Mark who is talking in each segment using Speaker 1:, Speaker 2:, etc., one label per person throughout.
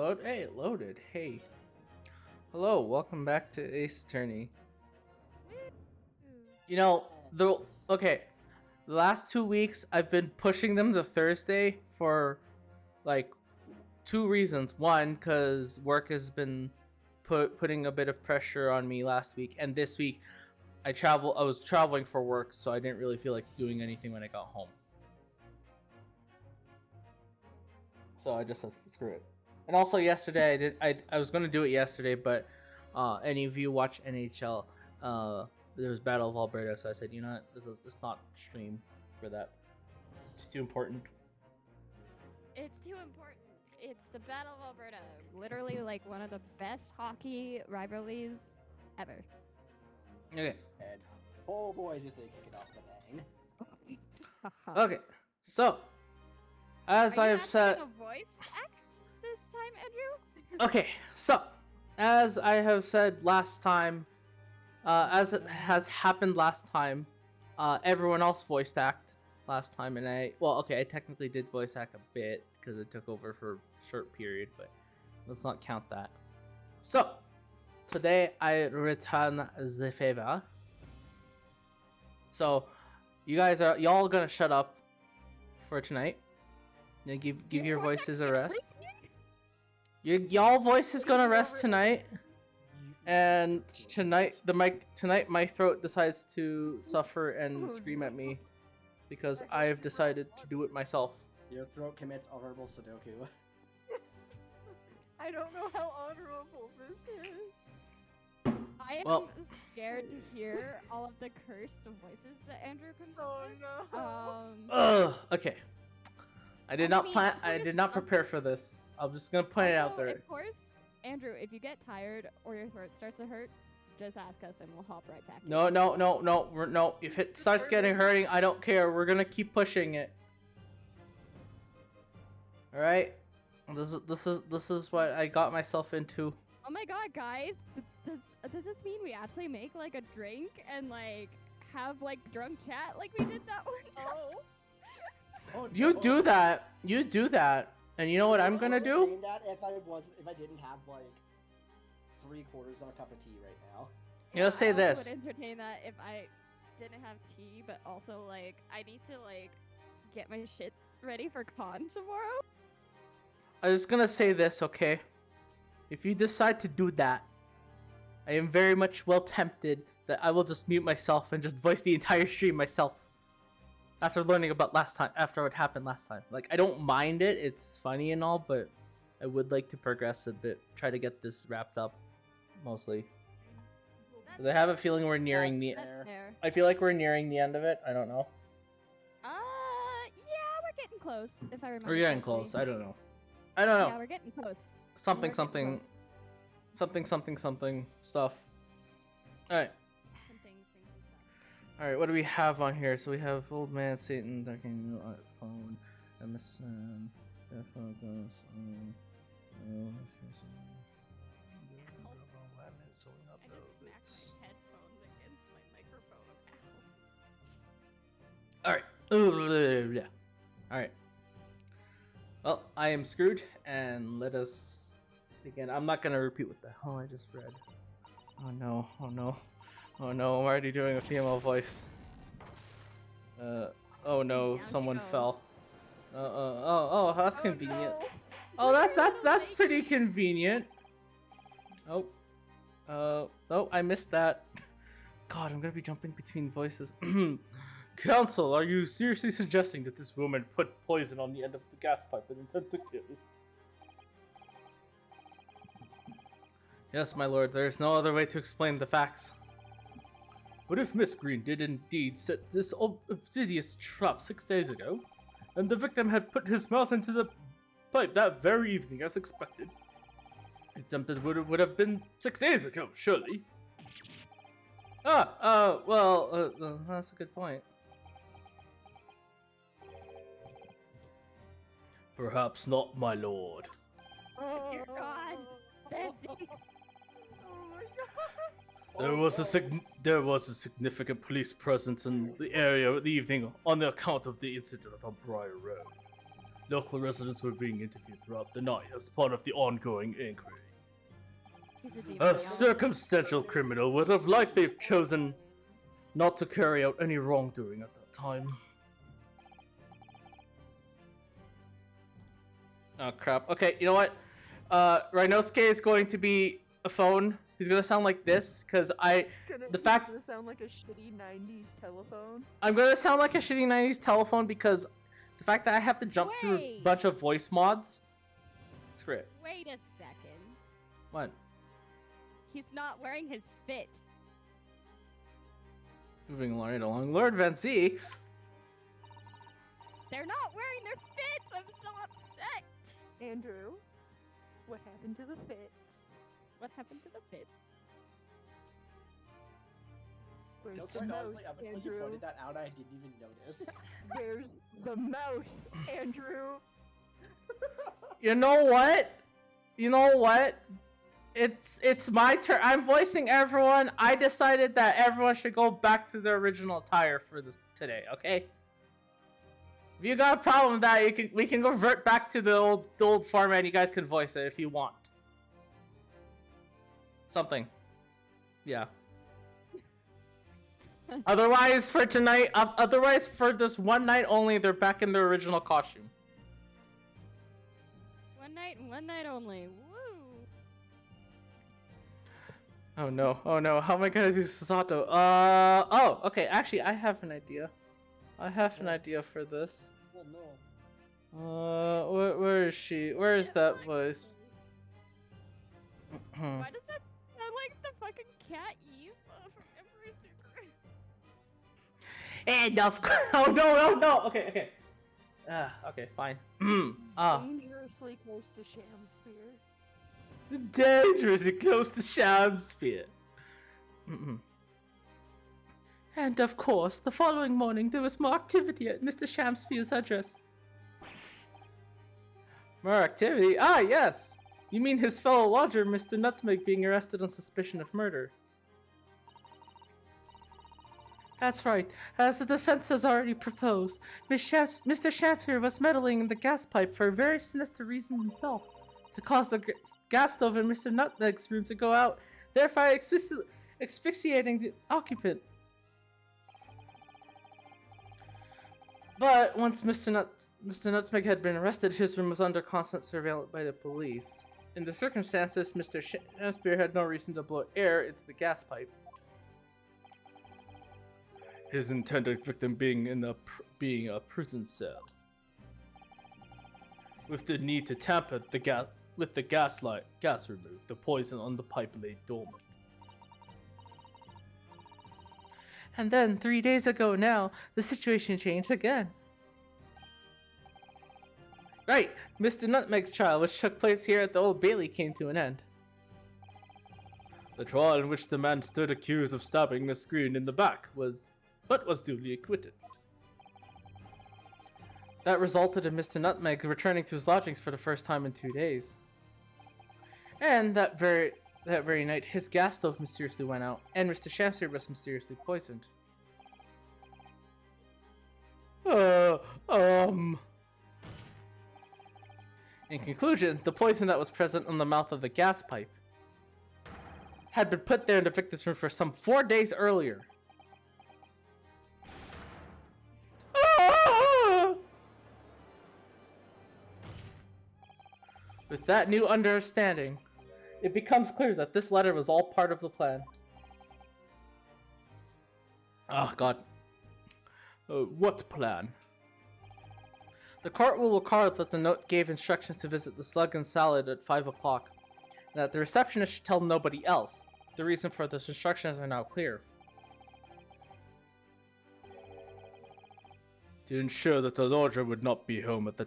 Speaker 1: Load. Hey, it loaded. Hey. Hello, welcome back to Ace Attorney. You know, the last 2 weeks I've been pushing them to Thursday for like 2 reasons. One, because work has been putting a bit of pressure on me last week, and this week I was traveling for work, so I didn't really feel like doing anything when I got home. So I just said screw it. And also yesterday I was gonna do it yesterday, but any of you watch NHL? There was Battle of Alberta, so I said, you know what, this is just not stream for that. It's too important.
Speaker 2: It's too important. It's the Battle of Alberta. Literally, like, one of the best hockey rivalries ever.
Speaker 1: Okay.
Speaker 3: And oh boy, did they kick it off the bang.
Speaker 1: Okay. So, as I have said,
Speaker 2: a voice act this time, Andrew?
Speaker 1: okay. So, as I have said last time, as it has happened last time, everyone else voiced act last time, and I technically did voice act a bit because it took over for a short period, but let's not count that. So, today I return the favor. So, y'all gonna shut up for tonight. You know, give your voices a rest. Y'all voices gonna rest tonight. And tonight my throat decides to suffer and scream at me because I have decided to do it myself.
Speaker 3: Your throat commits honorable Sudoku.
Speaker 4: I don't know how honorable this is.
Speaker 2: I am scared to hear all of the cursed voices that Andrew comes up with.
Speaker 4: no.
Speaker 1: Okay. I did not prepare for this. I'm just gonna point it out there.
Speaker 2: Of course, Andrew, if you get tired or your throat starts to hurt, just ask us and we'll hop right back.
Speaker 1: No. If it starts getting hurting, I don't care. We're gonna keep pushing it. All right. This is what I got myself into.
Speaker 2: Oh my god, guys! Does this mean we actually make like a drink and like have like drunk chat like we did that one time?
Speaker 3: Oh,
Speaker 1: You do that. And you know what I'm gonna do?
Speaker 3: Entertain that if I didn't have like 3/4 of a cup of tea right now.
Speaker 1: You know, say
Speaker 2: I
Speaker 1: this.
Speaker 2: would entertain that if I didn't have tea, but also like I need to like get my shit ready for con tomorrow.
Speaker 1: I was gonna say this, okay? If you decide to do that, I am very much well tempted that I will just mute myself and just voice the entire stream myself. After learning about after what happened last time. Like, I don't mind it, it's funny and all, but I would like to progress a bit, try to get this wrapped up, mostly. Because I have a feeling we're nearing
Speaker 2: That's fair.
Speaker 1: I feel like we're nearing the end of it, I don't know.
Speaker 2: Yeah, we're getting close, if I remember.
Speaker 1: We're getting
Speaker 2: correctly.
Speaker 1: close, I don't know. I don't know.
Speaker 2: Yeah, we're getting close.
Speaker 1: Something,
Speaker 2: We're getting
Speaker 1: something stuff. Alright.
Speaker 2: Some things and stuff.
Speaker 1: Alright, what do we have on here? So we have Old Man Satan, Darking Phone, MSN, Death Focus,
Speaker 2: I just smacked my headphones against my microphone.
Speaker 1: Alright. Alright. Well, I am screwed, and let us begin. I'm not gonna repeat what the hell I just read. Oh no, I'm already doing a female voice. Oh no,
Speaker 2: Down she
Speaker 1: someone
Speaker 2: goes.
Speaker 1: fell. Oh, that's convenient.
Speaker 4: No.
Speaker 1: Oh, that's pretty convenient. Oh, I missed that. God, I'm gonna be jumping between voices. Counsel, are you seriously suggesting that this woman put poison on the end of the gas pipe with intent to kill? Yes, my lord, there is no other way to explain the facts. But if Miss Green did indeed set this obsidious trap 6 days ago, and the victim had put his mouth into the pipe that very evening as expected, it's something that would have been 6 days ago, surely. That's a good point. Perhaps not, my lord.
Speaker 2: Dear God, Betsy.
Speaker 4: Oh my god.
Speaker 1: There was a significant police presence in the area the evening on the account of the incident on Briar Road. Local residents were being interviewed throughout the night as part of the ongoing inquiry.
Speaker 2: He's a
Speaker 1: A
Speaker 2: deviant.
Speaker 1: circumstantial criminal would have likely chosen not to carry out any wrongdoing at that time. Oh crap. Okay, you know what? Rhinosuke is going to be a phone. He's gonna sound like this, because the fact-
Speaker 4: Gonna sound like a shitty 90s telephone.
Speaker 1: I'm gonna sound like a shitty 90s telephone because the fact that I have to jump through a
Speaker 2: Wait.
Speaker 1: bunch of voice mods. Screw it.
Speaker 2: Wait a second.
Speaker 1: What?
Speaker 2: He's not wearing his fit.
Speaker 1: Moving right along. Lord Van Zeeks.
Speaker 2: They're not wearing their fits. I'm so upset.
Speaker 4: Andrew, what happened to the fits?
Speaker 2: What happened to the fits?
Speaker 4: Where's
Speaker 3: No,
Speaker 4: the
Speaker 3: quite
Speaker 4: mouse,
Speaker 3: honestly, up until you
Speaker 4: Andrew?
Speaker 3: pointed that out, I didn't even notice.
Speaker 4: Where's the mouse, Andrew?
Speaker 1: You know what? You know what? It's my turn. I'm voicing everyone. I decided that everyone should go back to their original attire for this today. Okay. If you got a problem with that, we can revert back to the old format. You guys can voice it if you want. Something. Yeah. Otherwise, for tonight, otherwise for this one night only, they're back in their original costume.
Speaker 2: One night and one night only. Woo!
Speaker 1: Oh no, oh no, how am I gonna do Susato? Oh, okay, actually, I have an idea. I have an idea for this.
Speaker 3: Well, no.
Speaker 1: Where is she? Where is that voice?
Speaker 2: Why does that sound like the fucking cat Yzma from Emperor's New Groove?
Speaker 1: And of course, oh no, okay. Okay, fine.
Speaker 4: Dangerously close to Shamsphere.
Speaker 1: Dangerously close to Shamsphere. And of course, the following morning there was more activity at Mr. Shamsphere's address. More activity? Ah, yes! You mean his fellow lodger, Mr. Nutmeg, being arrested on suspicion of murder. That's right. As the defense has already proposed, Mr. Shamsphere was meddling in the gas pipe for a very sinister reason himself. To cause the gas stove in Mr. Nutmeg's room to go out, thereby asphyxiating the occupant. But once Mr. Nutmeg had been arrested, his room was under constant surveillance by the police. In the circumstances, Mr. Shamsphere had no reason to blow air into the gas pipe. His intended victim being a prison cell, with the need to tamper with the gas removed, the poison on the pipe lay dormant. And then 3 days ago now, the situation changed again. Right, Mr. Nutmeg's trial, which took place here at the Old Bailey, came to an end. The trial in which the man stood accused of stabbing Miss Green in the back was duly acquitted. That resulted in Mr. Nutmeg returning to his lodgings for the first time in 2 days. And that very night, his gas stove mysteriously went out, and Mr. Shamsphere was mysteriously poisoned. In conclusion, the poison that was present on the mouth of the gas pipe had been put there in the victim's room for some 4 days earlier. With that new understanding, it becomes clear that this letter was all part of the plan. Oh god. What plan? The court will record that the note gave instructions to visit the Slug and Salad at 5 o'clock, and that the receptionist should tell nobody else. The reason for those instructions are now clear. To ensure that the lodger would not be home at the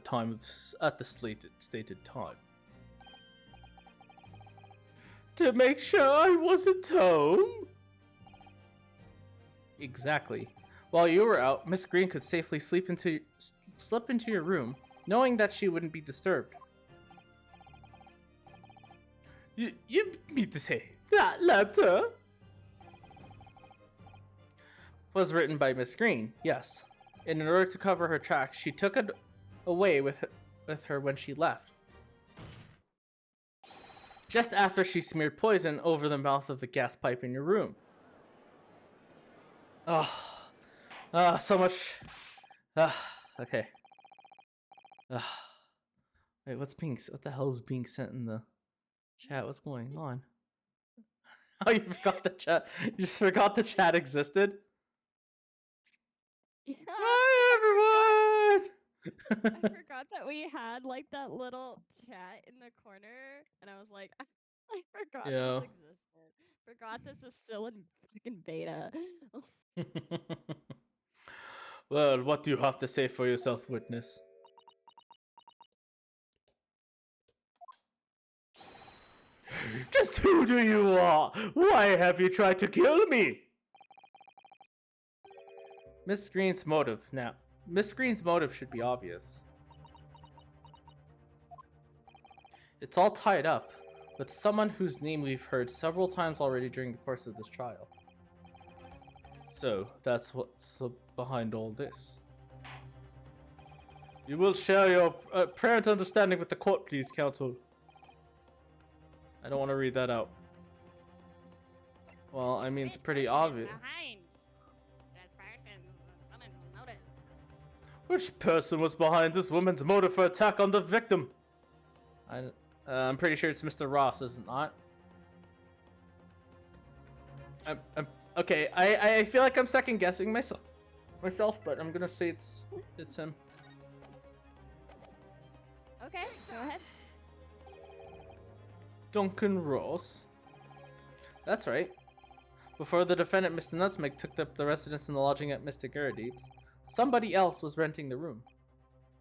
Speaker 1: stated time. To make sure I wasn't home? Exactly. While you were out, Miss Green could safely slip into your room, knowing that she wouldn't be disturbed. You mean to say that letter was written by Miss Green? Yes. And in order to cover her tracks, she took it away with with her when she left. Just after she smeared poison over the mouth of the gas pipe in your room. So much. Okay. Wait, what the hell is being sent in the chat? What's going on? Oh, you forgot the chat. You just forgot the chat existed?
Speaker 2: Yeah.
Speaker 1: Hi, everyone!
Speaker 2: I forgot that we had like that little chat in the corner, and I was like, I forgot
Speaker 1: Yeah.
Speaker 2: this existed. Forgot this was still in fucking beta.
Speaker 1: Well, what do you have to say for yourself, witness? Just who do you are? Why have you tried to kill me? Miss Green's motive. Now, Miss Green's motive should be obvious. It's all tied up with someone whose name we've heard several times already during the course of this trial. So, that's what's behind all this. You will share your apparent understanding with the court, please, counsel. I don't want to read that out. Well, I mean, it's pretty obvious.
Speaker 2: Behind this person's woman's motive.
Speaker 1: Which person was behind this woman's motive for attack on the victim? I'm pretty sure it's Mr. Ross, is it not? Okay, I feel like I'm second guessing myself, but I'm gonna say it's him.
Speaker 2: Okay, go ahead.
Speaker 1: Duncan Ross. That's right. Before the defendant, Mr. Nutsmeg, took up the residence in the lodging at Mr. Garadeep's, somebody else was renting the room.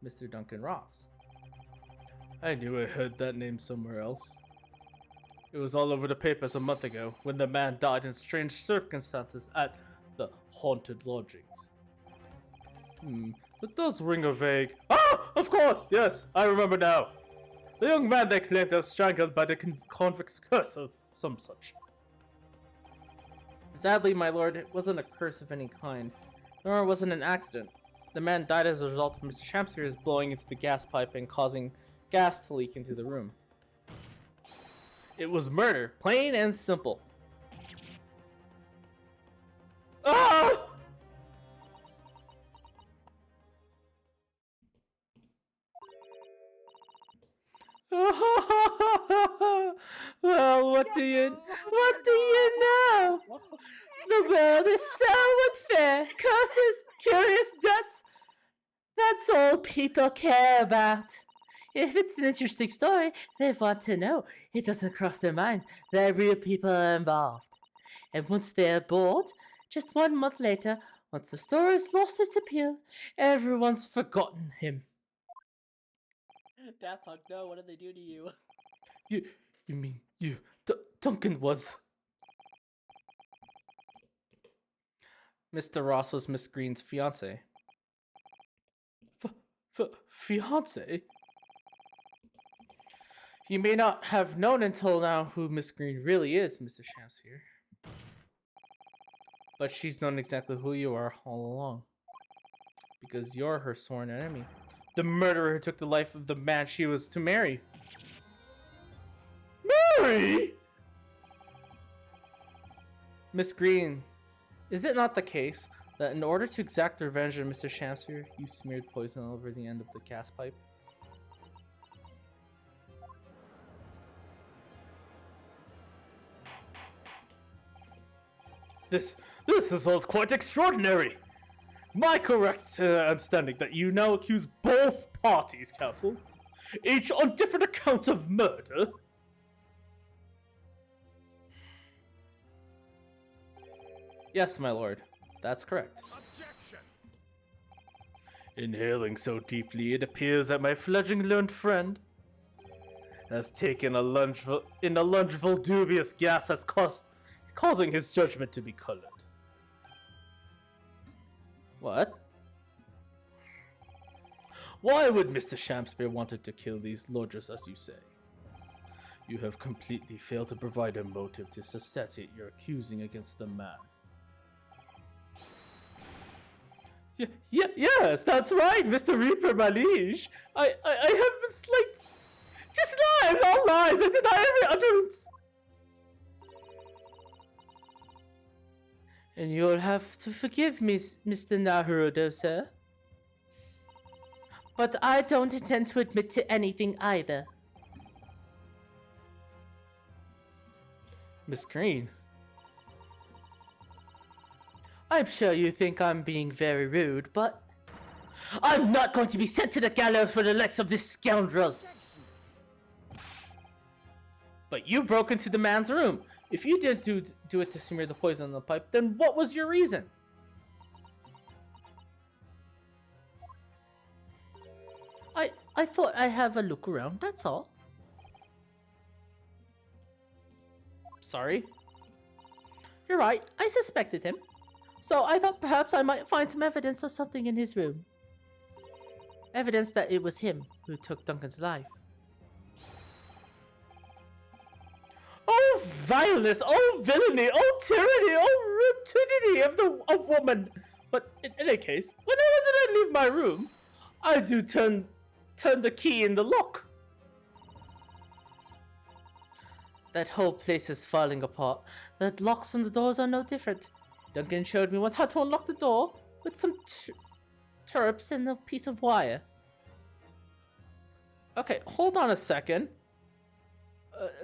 Speaker 1: Mr. Duncan Ross. I knew I heard that name somewhere else. It was all over the papers a month ago when the man died in strange circumstances at the haunted lodgings. It does ring a vague... Ah! Of course! Yes, I remember now. The young man they claimed was strangled by the convict's curse of some such. Sadly, my lord, it wasn't a curse of any kind, nor was it an accident. The man died as a result of Mr. Shamspear's blowing into the gas pipe and causing gas to leak into the room. It was murder, plain and simple. Ah! Well, what do you know? The world is so unfair. Curses, curious deaths. That's all people care about. If it's an interesting story, they want to know. It doesn't cross their mind that real people are involved. And once they're bored, just 1 month later, once the story's lost its appeal, everyone's forgotten him.
Speaker 3: Daft Punk, no, what did they do to you?
Speaker 1: You mean you? Duncan was. Mr. Ross was Miss Green's fiance. Fiance? You may not have known until now who Miss Green really is, Mr. Shamspear. But she's known exactly who you are all along. Because you're her sworn enemy. The murderer who took the life of the man she was to marry. Marry? Miss Green, is it not the case that in order to exact revenge on Mr. Shamspear, you smeared poison all over the end of the gas pipe? This is all quite extraordinary. My correct understanding that you now accuse both parties, counsel, each on different accounts of murder. Yes, my lord, that's correct. Objection. Inhaling so deeply, it appears that my fledgling learned friend has taken a lungeful dubious gas that's causing his judgment to be colored. What? Why would Mr. Shamspear wanted to kill these lodgers, as you say? You have completely failed to provide a motive to substantiate your accusing against the man. Yes, that's right, Mr. Reaper, my liege. I have been slight. Just lies, all lies. I deny every utterance. And you'll have to forgive me, Mr. Naruto, sir. But I don't intend to admit to anything either. Miss Green. I'm sure you think I'm being very rude, but I'm not going to be sent to the gallows for the likes of this scoundrel. But you broke into the man's room. If you didn't do it to smear the poison on the pipe, then what was your reason? I thought I'd have a look around, that's all. Sorry. You're right, I suspected him. So I thought perhaps I might find some evidence of something in his room. Evidence that it was him who took Duncan's life. Oh vileness, oh villainy, oh tyranny, oh rotundity of woman! But in any case, whenever did I leave my room, I do turn the key in the lock. That whole place is falling apart. The locks on the doors are no different. Duncan showed me once how to unlock the door with some turps and a piece of wire. Okay, hold on a second.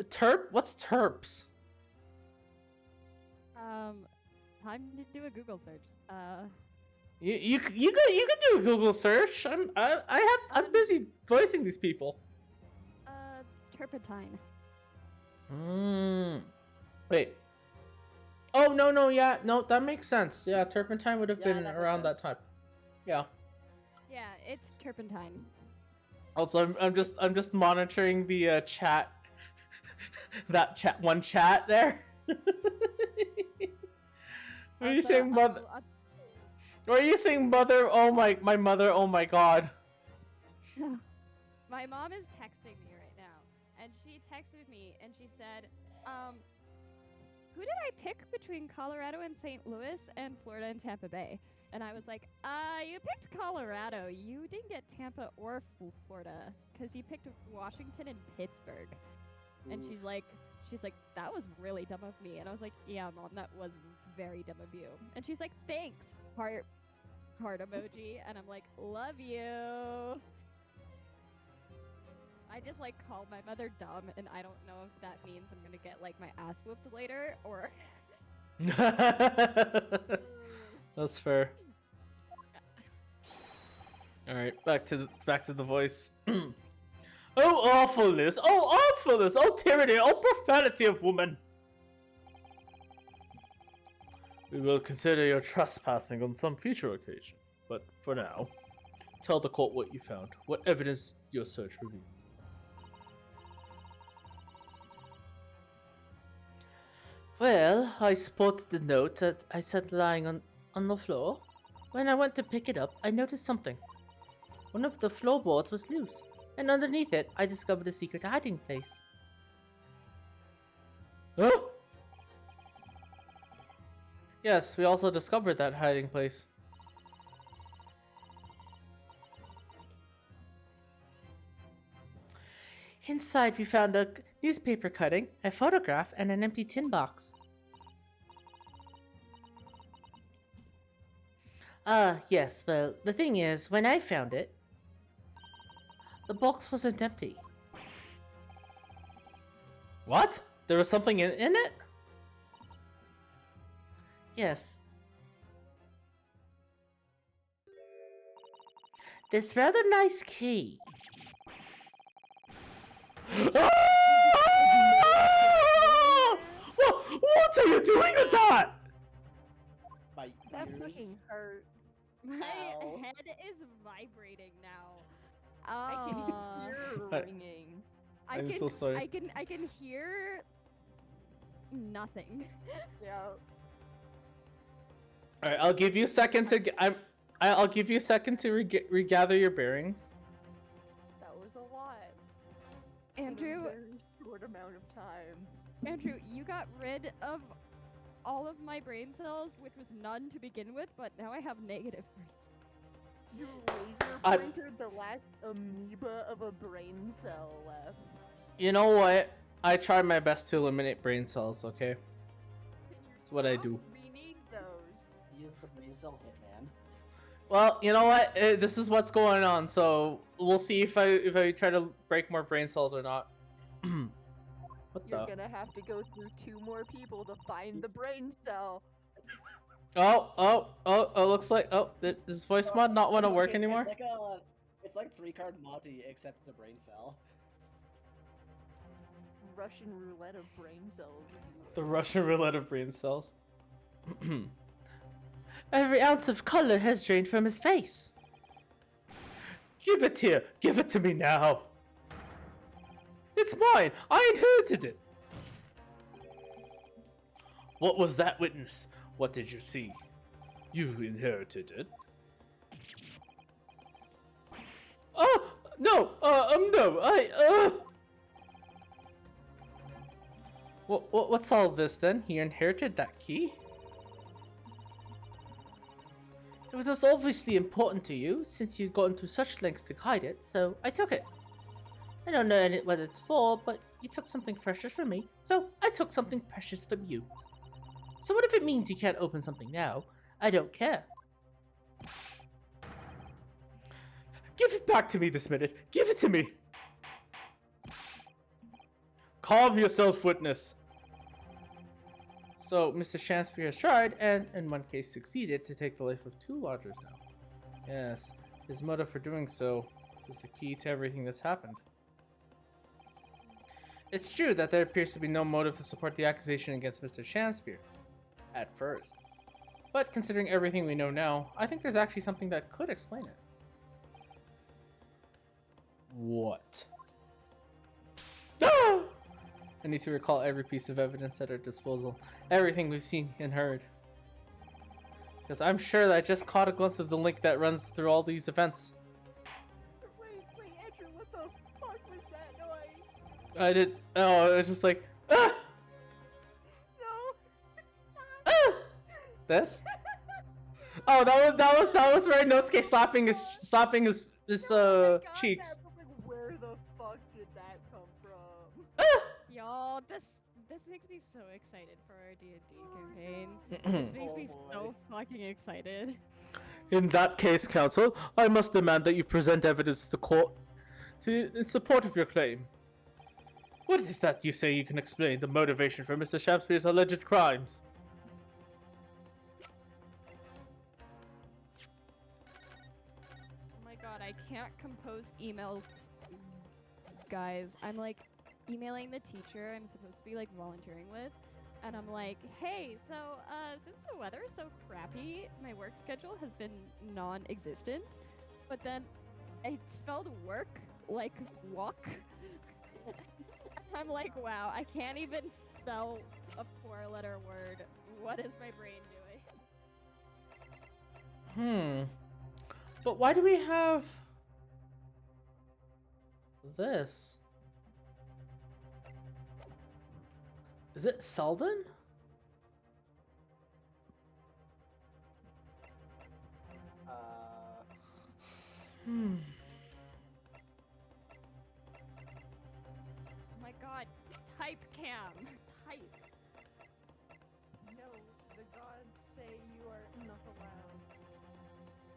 Speaker 1: Terp? What's terps?
Speaker 2: Time to do a Google search.
Speaker 1: You can do a Google search. I'm busy voicing these people.
Speaker 2: Turpentine.
Speaker 1: Wait. Oh no, yeah, no, that makes sense. Yeah, turpentine would have
Speaker 3: Yeah,
Speaker 1: been
Speaker 3: that makes
Speaker 1: around that
Speaker 3: sense.
Speaker 1: time. Yeah.
Speaker 2: Yeah, it's turpentine.
Speaker 1: Also, I'm just monitoring the chat. That one chat there. What are you saying, mother? What are you saying, mother? Oh my mother. Oh my god.
Speaker 2: My mom is texting me right now, and she texted me and she said, who did I pick between Colorado and St. Louis and Florida and Tampa Bay? And I was like, you picked Colorado. You didn't get Tampa or Florida, because you picked Washington and Pittsburgh. And she's like, that was really dumb of me. And I was like, yeah, Mom, that was very dumb of you. And she's like, thanks, heart emoji. And I'm like, love you. I just like called my mother dumb, and I don't know if that means I'm gonna get like my ass whooped later or.
Speaker 1: That's fair. All right, back to the voice. Oh awfulness! Oh artfulness! Oh tyranny! Oh profanity of woman! We will consider your trespassing on some future occasion, but for now, tell the court what you found. What evidence your search revealed. Well, I spotted the note that I said lying on the floor. When I went to pick it up, I noticed something. One of the floorboards was loose, and underneath it, I discovered a secret hiding place. Oh! Yes, we also discovered that hiding place. Inside, we found a newspaper cutting, a photograph, and an empty tin box. Yes, well, the thing is, when I found it, the box wasn't empty. What? There was something in it? Yes. This rather nice key. Ah! What are you doing with that?
Speaker 3: My
Speaker 4: That
Speaker 3: ears.
Speaker 4: fucking hurt.
Speaker 2: My
Speaker 3: Ow.
Speaker 2: head is vibrating now.
Speaker 4: I can
Speaker 2: Uh,
Speaker 4: hear
Speaker 1: I-
Speaker 4: ringing.
Speaker 1: I'm so sorry.
Speaker 2: I can hear nothing.
Speaker 4: Yeah.
Speaker 1: All right, I'll give you a second to. I'll give you a second to regather your bearings.
Speaker 4: That was a lot.
Speaker 2: Andrew,
Speaker 4: In a very short amount of time.
Speaker 2: Andrew, you got rid of all of my brain cells, which was none to begin with, but now I have negative brain cells.
Speaker 4: You laser
Speaker 1: I-
Speaker 4: pointed the last amoeba of a brain cell left.
Speaker 1: You know what? I tried my best to eliminate brain cells, okay?
Speaker 4: Can you
Speaker 1: That's what I
Speaker 4: stop?
Speaker 1: do.
Speaker 4: We need those.
Speaker 3: He is the brain cell hitman.
Speaker 1: Well, you know what? This is what's going on, so we'll see if I try to break more brain cells or not. What
Speaker 4: You're
Speaker 1: the?
Speaker 4: gonna have to go through 2 more people to find the brain cell.
Speaker 1: Oh, looks like, does voice mod not want to work anymore?
Speaker 3: It's like 3-card Monty, except it's a brain cell.
Speaker 4: Russian roulette of brain cells.
Speaker 1: The Russian roulette of brain cells. Every ounce of color has drained from his face. Give it here. Give it to me now. It's mine. I inherited it. What was that, witness? What did you see? You inherited it. Oh, no. No. What's all this then? He inherited that key? It was obviously important to you, since you'd gone to such lengths to hide it, so I took it. I don't know what it's for, but you took something precious from me, so I took something precious from you. So what if it means you can't open something now? I don't care. Give it back to me this minute. Give it to me. Calm yourself, witness. So, Mr. Shamspeare has tried, and in one case succeeded, to take the life of 2 lodgers now. Yes, his motive for doing so is the key to everything that's happened. It's true that there appears to be no motive to support the accusation against Mr. Shamspeare, at first. But considering everything we know now, I think there's actually something that could explain it. What? Ah! I need to recall every piece of evidence at our disposal. Everything we've seen and heard. Because I'm sure that I just caught a glimpse of the link that runs through all these events.
Speaker 4: Wait, Andrew, what the fuck was that noise?
Speaker 1: I did. Oh, I was just like, ah!
Speaker 4: No!
Speaker 1: Ah! This? Oh, that was where Nosuke slapping his
Speaker 4: God,
Speaker 1: cheeks.
Speaker 4: that, but, like, where the fuck did that come from?
Speaker 1: Ah!
Speaker 2: Y'all, this makes me so excited for our D&D campaign. This makes me so fucking excited.
Speaker 1: In that case, counsel, I must demand that you present evidence to the court in support of your claim. What is that you say you can explain the motivation for Mr. Shamspeare's alleged crimes?
Speaker 2: Oh my god, I can't compose emails, guys. I'm like emailing the teacher I'm supposed to be like volunteering with, and I'm like, hey, so since the weather is so crappy, my work schedule has been non-existent, but then I spelled work like walk. I'm like, wow, I can't even spell a 4-letter word. What is my brain doing?
Speaker 1: But why do we have this? Is it Selden?
Speaker 2: Oh my god, type cam. Type.
Speaker 4: No, the gods say you are not allowed.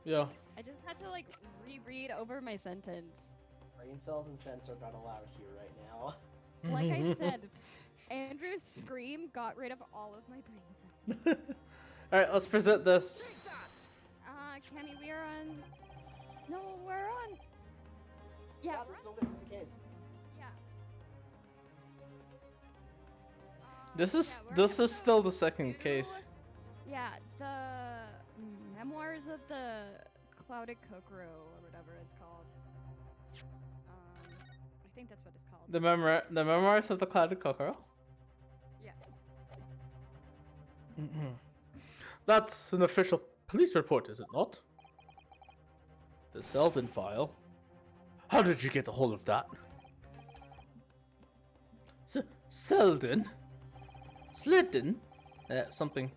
Speaker 1: Yeah.
Speaker 2: I just had to like reread over my sentence.
Speaker 3: Brain cells and sense are not allowed here right now.
Speaker 2: Like I said, Andrew's scream got rid of all of my brain cells.
Speaker 1: Alright, let's present this.
Speaker 2: Kenny, we are on. No, we're on. Yeah, we're
Speaker 3: That's
Speaker 2: on.
Speaker 3: still the same case.
Speaker 2: Yeah.
Speaker 1: This
Speaker 2: Yeah,
Speaker 1: is
Speaker 2: we're
Speaker 1: this
Speaker 2: on
Speaker 1: is still the second
Speaker 2: two-
Speaker 1: case.
Speaker 2: Yeah, the memoirs of the Clouded Kokoro or whatever it's called. I think that's what it's called.
Speaker 1: The memoirs of the Clouded Kokoro.
Speaker 2: Yes.
Speaker 1: That's an official police report, is it not? The Selden file. How did you get a hold of that? Selden? Slidden? Something.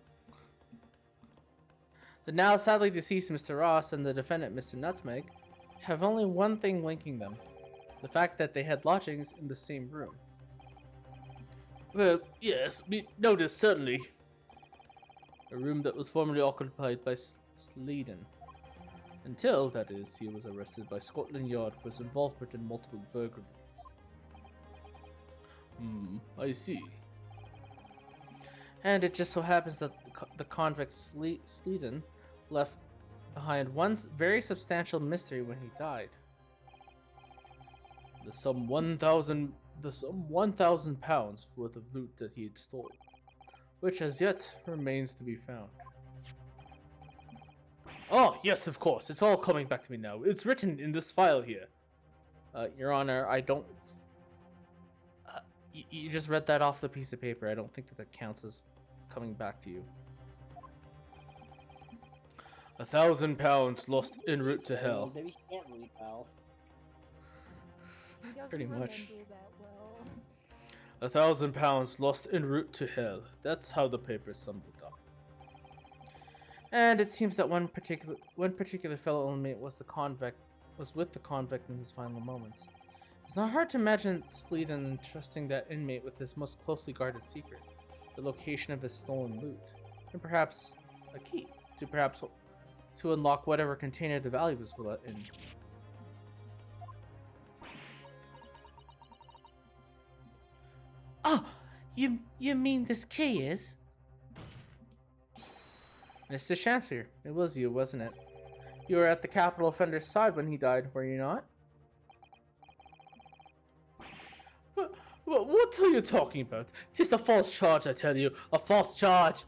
Speaker 1: The now sadly deceased Mr. Ross and the defendant Mr. Nutmeg have only one thing linking them. The fact that they had lodgings in the same room. Well, yes, we noticed certainly. A room that was formerly occupied by Sleeden. Until, that is, he was arrested by Scotland Yard for his involvement in multiple burglaries. I see. And it just so happens that the convict Sleeden left behind one very substantial mystery when he died. The sum 1,000 pounds worth of loot that he had stolen, which as yet remains to be found. Oh, yes, of course. It's all coming back to me now. It's written in this file here. Your Honor, I don't... you just read that off the piece of paper. I don't think that counts as coming back to you. 1,000 pounds lost en route to hell.
Speaker 3: Maybe he can't read well.
Speaker 4: He doesn't
Speaker 1: Pretty much.
Speaker 4: remember that well.
Speaker 1: 1,000 pounds lost en route to hell. That's how the paper summed it up. And it seems that one particular fellow inmate was with the convict in his final moments. It's not hard to imagine Sleeden entrusting that inmate with his most closely guarded secret, the location of his stolen loot, and perhaps a key to unlock whatever container the valuables were in. Oh, you mean this key is? Mr. Shamsir, it was you, wasn't it? You were at the capital offender's side when he died, were you not? What are you talking about? 'Tis a false charge, I tell you. A false charge!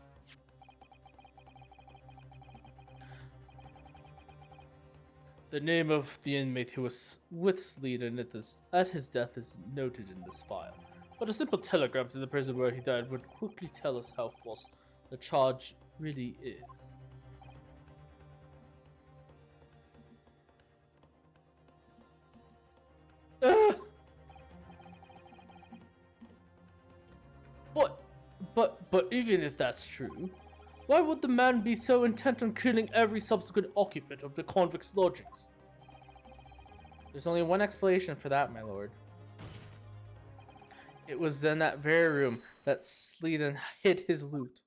Speaker 1: The name of the inmate who was with Sleeden at his death is noted in this file. But a simple telegram to the prison where he died would quickly tell us how false the charge really is. But even if that's true, why would the man be so intent on killing every subsequent occupant of the convict's lodgings? There's only one explanation for that, my lord. It was in that very room that Sleeden hid his loot.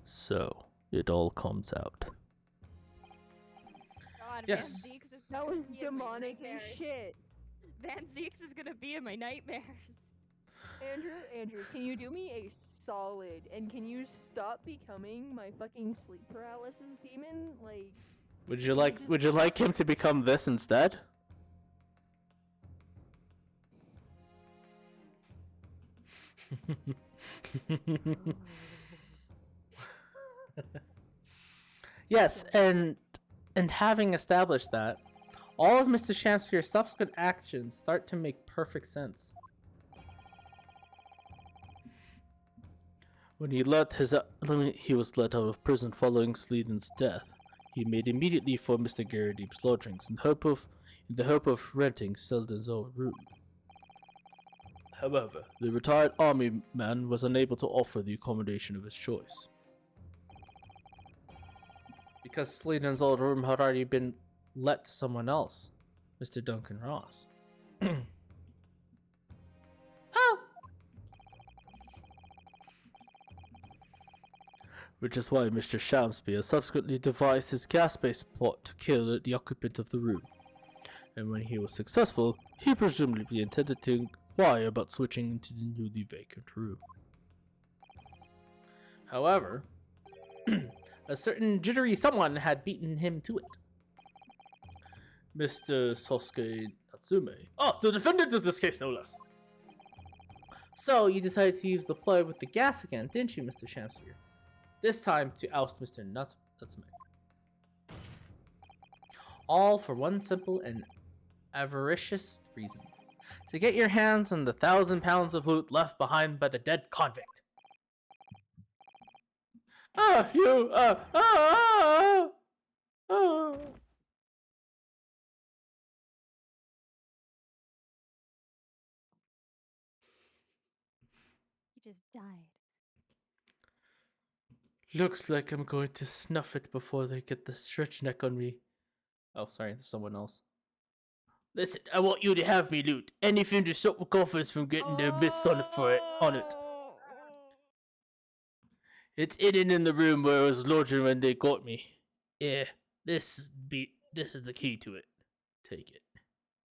Speaker 1: So, it all comes out.
Speaker 2: God,
Speaker 1: Yes.
Speaker 2: Van Zeeks is
Speaker 4: That
Speaker 2: gonna
Speaker 4: was
Speaker 2: be in my
Speaker 4: demonic as
Speaker 2: nightmares.
Speaker 4: shit.
Speaker 2: Van Zeeks is gonna be in my nightmares.
Speaker 4: Andrew, can you do me a solid and can you stop becoming my fucking sleep paralysis demon? Like,
Speaker 1: Would you like him to become this instead? Yes, and having established that, all of Mr. Shamsfier's subsequent actions start to make perfect sense. When he was let out of prison following Sleeden's death, he made immediately for Mr. Garrideep's lodgings in the hope of renting Sleeden's old room. However, the retired army man was unable to offer the accommodation of his choice. Because Sleeden's old room had already been let to someone else, Mr. Duncan Ross. Oh! Which is why Mr. Shamspeare subsequently devised his gas-based plot to kill the occupant of the room. And when he was successful, he presumably intended to inquire about switching into the newly vacant room. However, a certain jittery someone had beaten him to it. Mr. Sosuke Natsume. Oh, the defendant of this case, no less. So, you decided to use the ploy with the gas again, didn't you, Mr. Shamspeare? This time to oust Mr. Natsume. All for one simple and avaricious reason. To get your hands on the 1,000 pounds of loot left behind by the dead convict.
Speaker 2: just died.
Speaker 1: Looks like I'm going to snuff it before they get the stretch neck on me. Oh, sorry, there's someone else. Listen, I want you to have me loot. Anything to stop the coffers from getting their mitts on it. It's in the room where I was lodging when they got me. Yeah, this is the key to it. Take it.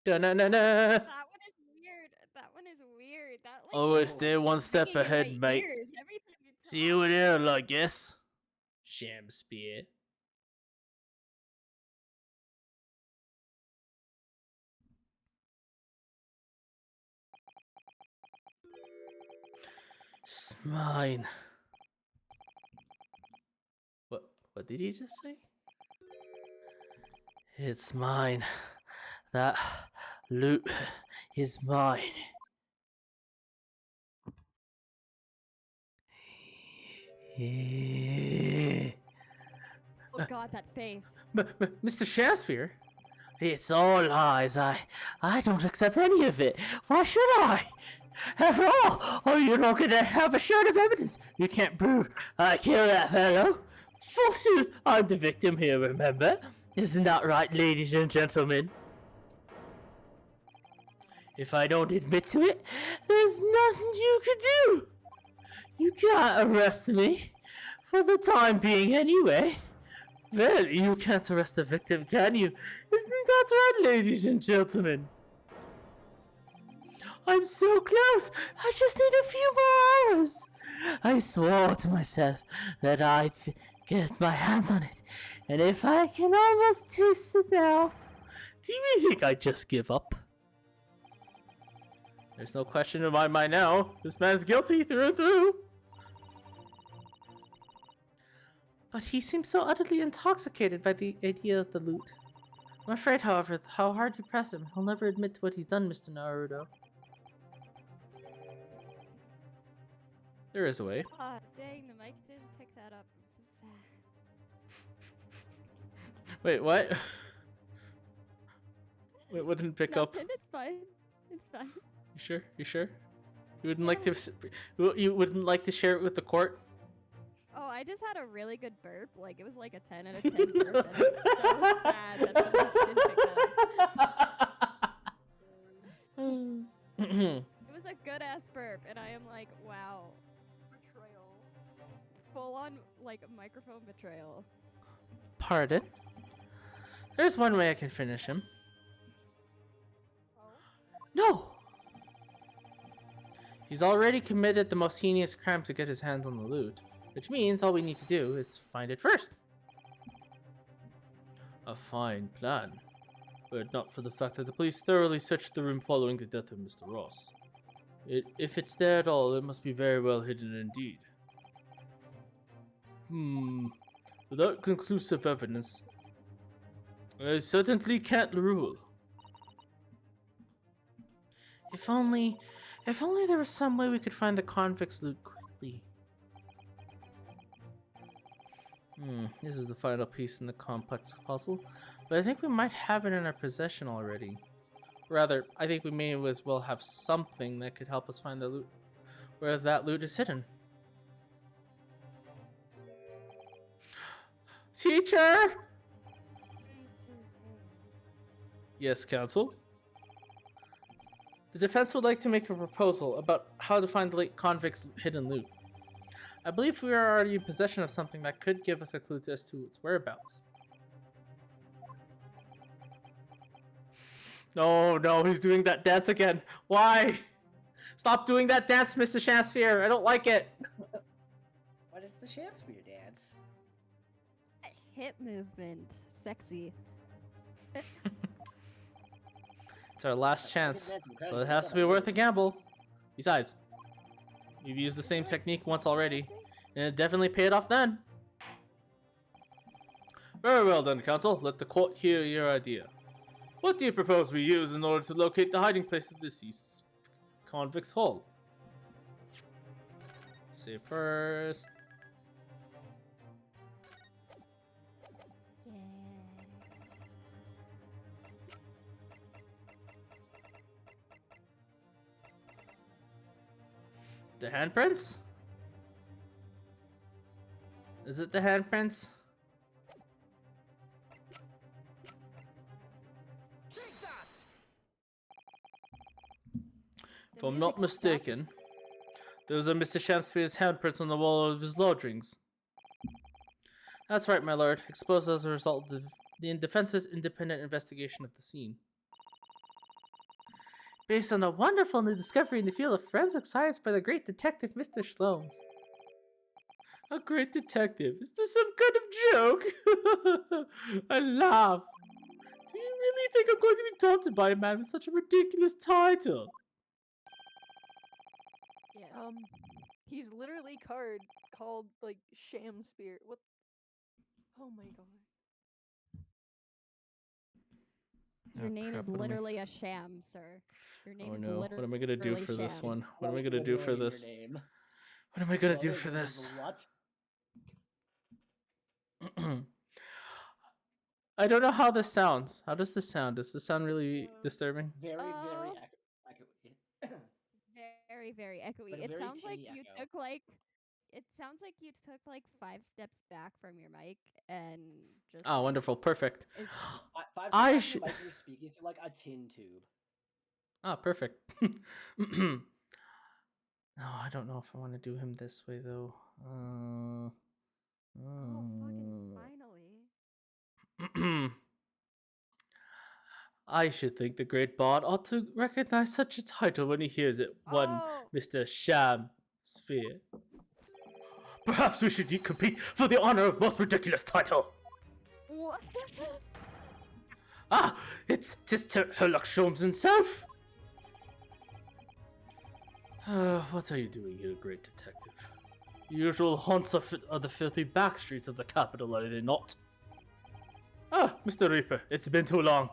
Speaker 1: Da-na-na-na.
Speaker 2: That one is weird. That one is weird. That like
Speaker 1: Always
Speaker 2: is
Speaker 1: stay one step
Speaker 2: ringing in
Speaker 1: ahead,
Speaker 2: my
Speaker 1: mate.
Speaker 2: ears every time you
Speaker 1: See you
Speaker 2: talk.
Speaker 1: in hell, I guess. Sham spear. It's mine. What did he just say? It's mine. That loot is mine.
Speaker 2: Oh god, that face.
Speaker 1: Mr. Shakespeare? It's all lies. I don't accept any of it. Why should I? After all, you're not gonna have a shred of evidence. You can't prove I killed that fellow. Forsooth, I'm the victim here, remember? Isn't that right, ladies and gentlemen? If I don't admit to it, there's nothing you can do. You can't arrest me. For the time being, anyway. Well, you can't arrest the victim, can you? Isn't that right, ladies and gentlemen? I'm so close. I just need a few more hours. I swore to myself that I'd get my hands on it. And if I can almost taste it now, do you think I'd just give up? There's no question in my mind now. This man's guilty through and through. But he seems so utterly intoxicated by the idea of the loot. I'm afraid, however, how hard you press him, he'll never admit to what he's done, Mr. Naruto. There is a way.
Speaker 2: Ah, dang, the mic didn't pick that up. I'm so sad.
Speaker 1: Wait, what? Wait, what didn't pick up?
Speaker 2: Nothing, it's fine. It's fine.
Speaker 1: You sure? You sure? You wouldn't like to? You wouldn't like to share it with the court?
Speaker 2: Oh, I just had a really good burp. Like, it was like a 10 out of 10 burp. And it's so sad that the mic didn't pick that up. It was a good ass burp, and I am like, wow.
Speaker 4: Betrayal.
Speaker 2: Full on, like, microphone betrayal.
Speaker 1: Pardon? There's one way I can finish him.
Speaker 4: Oh?
Speaker 1: No! He's already committed the most heinous crime to get his hands on the loot, which means all we need to do is find it first. A fine plan. Were it not for the fact that the police thoroughly searched the room following the death of Mr. Ross. If it's there at all, it must be very well hidden indeed. Without conclusive evidence, I certainly can't rule. If only there was some way we could find the convict's loot quickly. This is the final piece in the complex puzzle, but I think we might have it in our possession already. Rather, I think we may as well have something that could help us find the loot, where that loot is hidden. Teacher! Yes, counsel? The defense would like to make a proposal about how to find the late convict's hidden loot. I believe we are already in possession of something that could give us a clue as to its whereabouts. No, he's doing that dance again. Why? Stop doing that dance, Mr. Shakespeare. I don't like it.
Speaker 3: What is the Shakespeare dance?
Speaker 2: Hip movement. Sexy.
Speaker 1: It's our last chance, so it has to be worth a gamble. Besides, you've used the same technique once already, and it definitely paid off then. Very well then, counsel. Let the court hear your idea. What do you propose we use in order to locate the hiding place of the deceased convict's hull? Say first. The handprints? Is it the handprints? If
Speaker 4: The
Speaker 1: I'm not
Speaker 4: music stopped.
Speaker 1: mistaken, those are Mr. Shamspeare's handprints on the wall of his lodgings. That's right, my lord. Exposed as a result of the defense's independent investigation of the scene. Based on a wonderful new discovery in the field of forensic science by the great detective Mr. Slomes. A great detective? Is this some kind of joke? I laugh. Do you really think I'm going to be taunted by a man with such a ridiculous title?
Speaker 2: Yes.
Speaker 4: He's literally called like Shamspeare. What? Oh my god.
Speaker 2: Your name
Speaker 1: crap,
Speaker 2: is
Speaker 1: what am I-
Speaker 2: literally a sham, sir. Your name
Speaker 1: Oh
Speaker 2: is
Speaker 1: no,
Speaker 2: literally
Speaker 1: what am I gonna do for this
Speaker 2: sham.
Speaker 1: one? What am I
Speaker 3: Quite
Speaker 1: gonna do for
Speaker 3: literally in your
Speaker 1: this?
Speaker 3: name.
Speaker 1: What am I gonna do
Speaker 3: Brother,
Speaker 1: for
Speaker 3: there
Speaker 1: this?
Speaker 3: is What?
Speaker 1: I don't know how this sounds. How does this sound? Does this sound really disturbing?
Speaker 3: Very, very
Speaker 2: Oh.
Speaker 3: echoey.
Speaker 2: Very, very echoey.
Speaker 3: like a
Speaker 2: It
Speaker 3: very
Speaker 2: sounds like
Speaker 3: tinny
Speaker 2: you
Speaker 3: echo.
Speaker 2: took like it sounds like you took like 5 steps back from your mic and just
Speaker 1: Oh,
Speaker 2: like,
Speaker 1: wonderful, perfect.
Speaker 2: is-
Speaker 3: Five
Speaker 1: I
Speaker 3: seconds
Speaker 1: should-
Speaker 3: might be speaking through like a tin tube.
Speaker 1: Ah, perfect. No, I don't know if I want to do him this way though.
Speaker 2: oh fucking finally.
Speaker 1: I should think the great bard ought to recognize such a title when he hears it. One
Speaker 2: Oh,
Speaker 1: Mr. Sham Sphere. Perhaps we should compete for the honor of most ridiculous title.
Speaker 2: what?
Speaker 1: Ah, tis Herlock Sholmes himself. What are you doing here, great detective? The usual haunts of the filthy back streets of the capital, are they not? Ah, Mr. Reaper, it's been too long.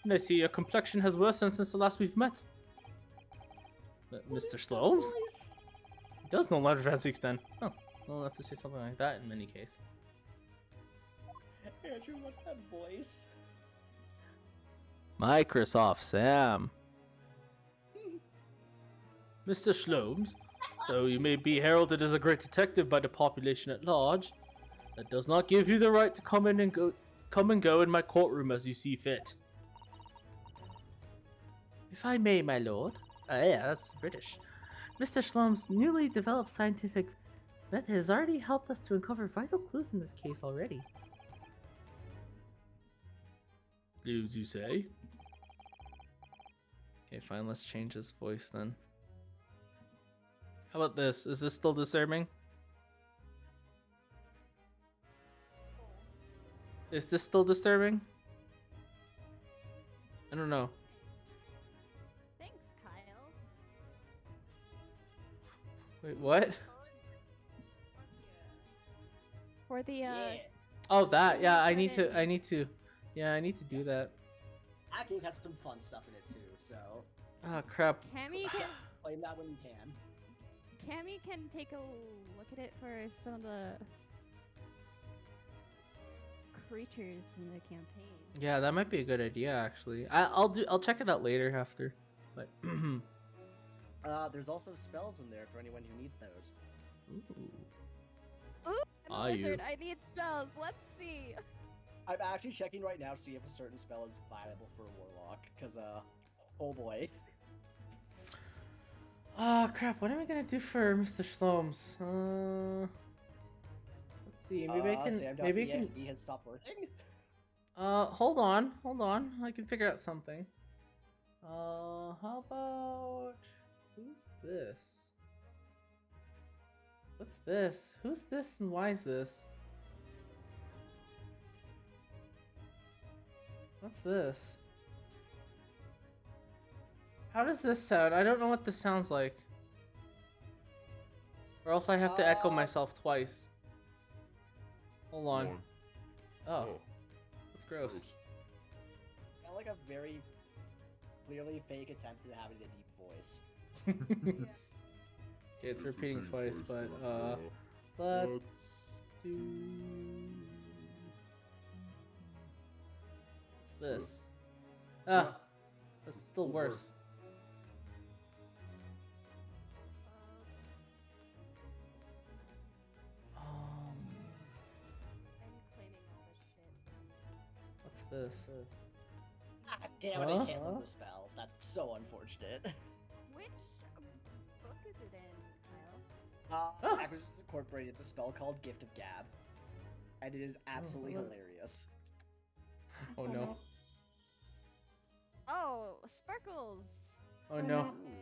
Speaker 1: And I see your complexion has worsened since the last we've met. Mr. Slomes? He does know Lord Vanzig's then. Oh, I'll have to say something like that in any case.
Speaker 3: Andrew, what's that voice?
Speaker 1: Microsoft Sam. Mr. Slomes, though you may be heralded as a great detective by the population at large, that does not give you the right to come and go in my courtroom as you see fit. If I may, my lord. Yeah, that's British. Mr. Slome's newly developed scientific method has already helped us to uncover vital clues in this case already. Clues, you say? Okay, fine, let's change his voice then. How about this? Is this still disturbing? Is this still disturbing? I don't know.
Speaker 2: Thanks, Kyle.
Speaker 1: Wait, what?
Speaker 2: For the
Speaker 3: Yeah.
Speaker 1: Oh, that. Yeah, I
Speaker 2: Turn
Speaker 1: need to.
Speaker 2: it.
Speaker 1: I need to. Yeah, I need to do that.
Speaker 3: That game has some fun stuff in it too, so
Speaker 1: Ah, crap.
Speaker 2: Cammy can
Speaker 3: claim that when you can.
Speaker 2: take a look at it for some of the creatures in the campaign.
Speaker 1: Yeah, that might be a good idea actually. I'll check it out later after. But
Speaker 3: There's also spells in there for anyone who needs those.
Speaker 1: Ooh.
Speaker 2: Ooh, I'm
Speaker 1: Are
Speaker 2: a
Speaker 1: you?
Speaker 2: wizard. I need spells. Let's see.
Speaker 3: I'm actually checking right now to see if a certain spell is viable for a warlock, because oh boy.
Speaker 1: Ah, crap. What am I gonna do for Mr. Shlomes? Let's see. Maybe I can. Maybe I can.
Speaker 3: Sam.exe has stopped working.
Speaker 1: Hold on. I can figure out something. How about who's this? What's this? Who's this and why is this? What's this? How does this sound? I don't know what this sounds like. Or else I have to echo myself twice. Hold on. Oh, that's gross.
Speaker 3: Kind of like a very clearly fake attempt at having a deep voice.
Speaker 1: Okay, it's repeating twice, but let's do. What's this? Ah, that's still worse. this?
Speaker 3: Ah, damn it, I can't
Speaker 1: Huh?
Speaker 3: learn the spell. That's so unfortunate.
Speaker 2: Which book is it in, Kyle?
Speaker 1: Oh.
Speaker 3: Acquisitions Incorporated, it's a spell called Gift of Gab. And it is absolutely
Speaker 1: Oh.
Speaker 3: hilarious.
Speaker 1: Oh no.
Speaker 2: Oh, Sparkles!
Speaker 1: Oh no.
Speaker 3: Ooh.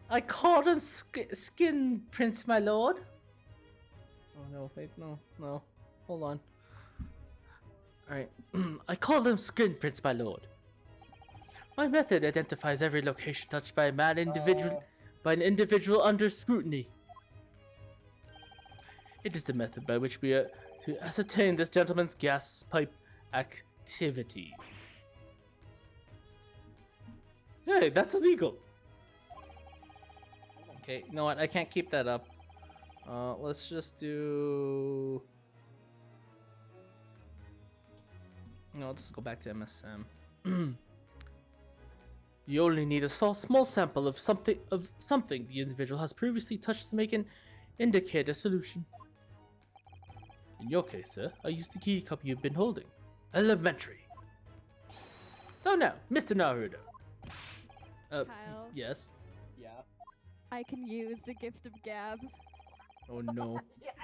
Speaker 1: I called him Skin Prince, my lord. Oh no, wait, no. Hold on. Alright. I called him Skin Prince, my lord. My method identifies every location touched by by an individual under scrutiny. It is the method by which we are to ascertain this gentleman's gas pipe activities. Hey, that's illegal. Okay, you know what? I can't keep that up. Let's just do. No, let's just go back to MSM. You only need a small sample of something the individual has previously touched to make an indicator solution. In your case, sir, I used the key cup you've been holding. Elementary. So now, Mr. Naruto.
Speaker 2: Kyle.
Speaker 1: Yes.
Speaker 3: Yeah.
Speaker 2: I can use the gift of gab.
Speaker 1: Oh no.
Speaker 3: Yes!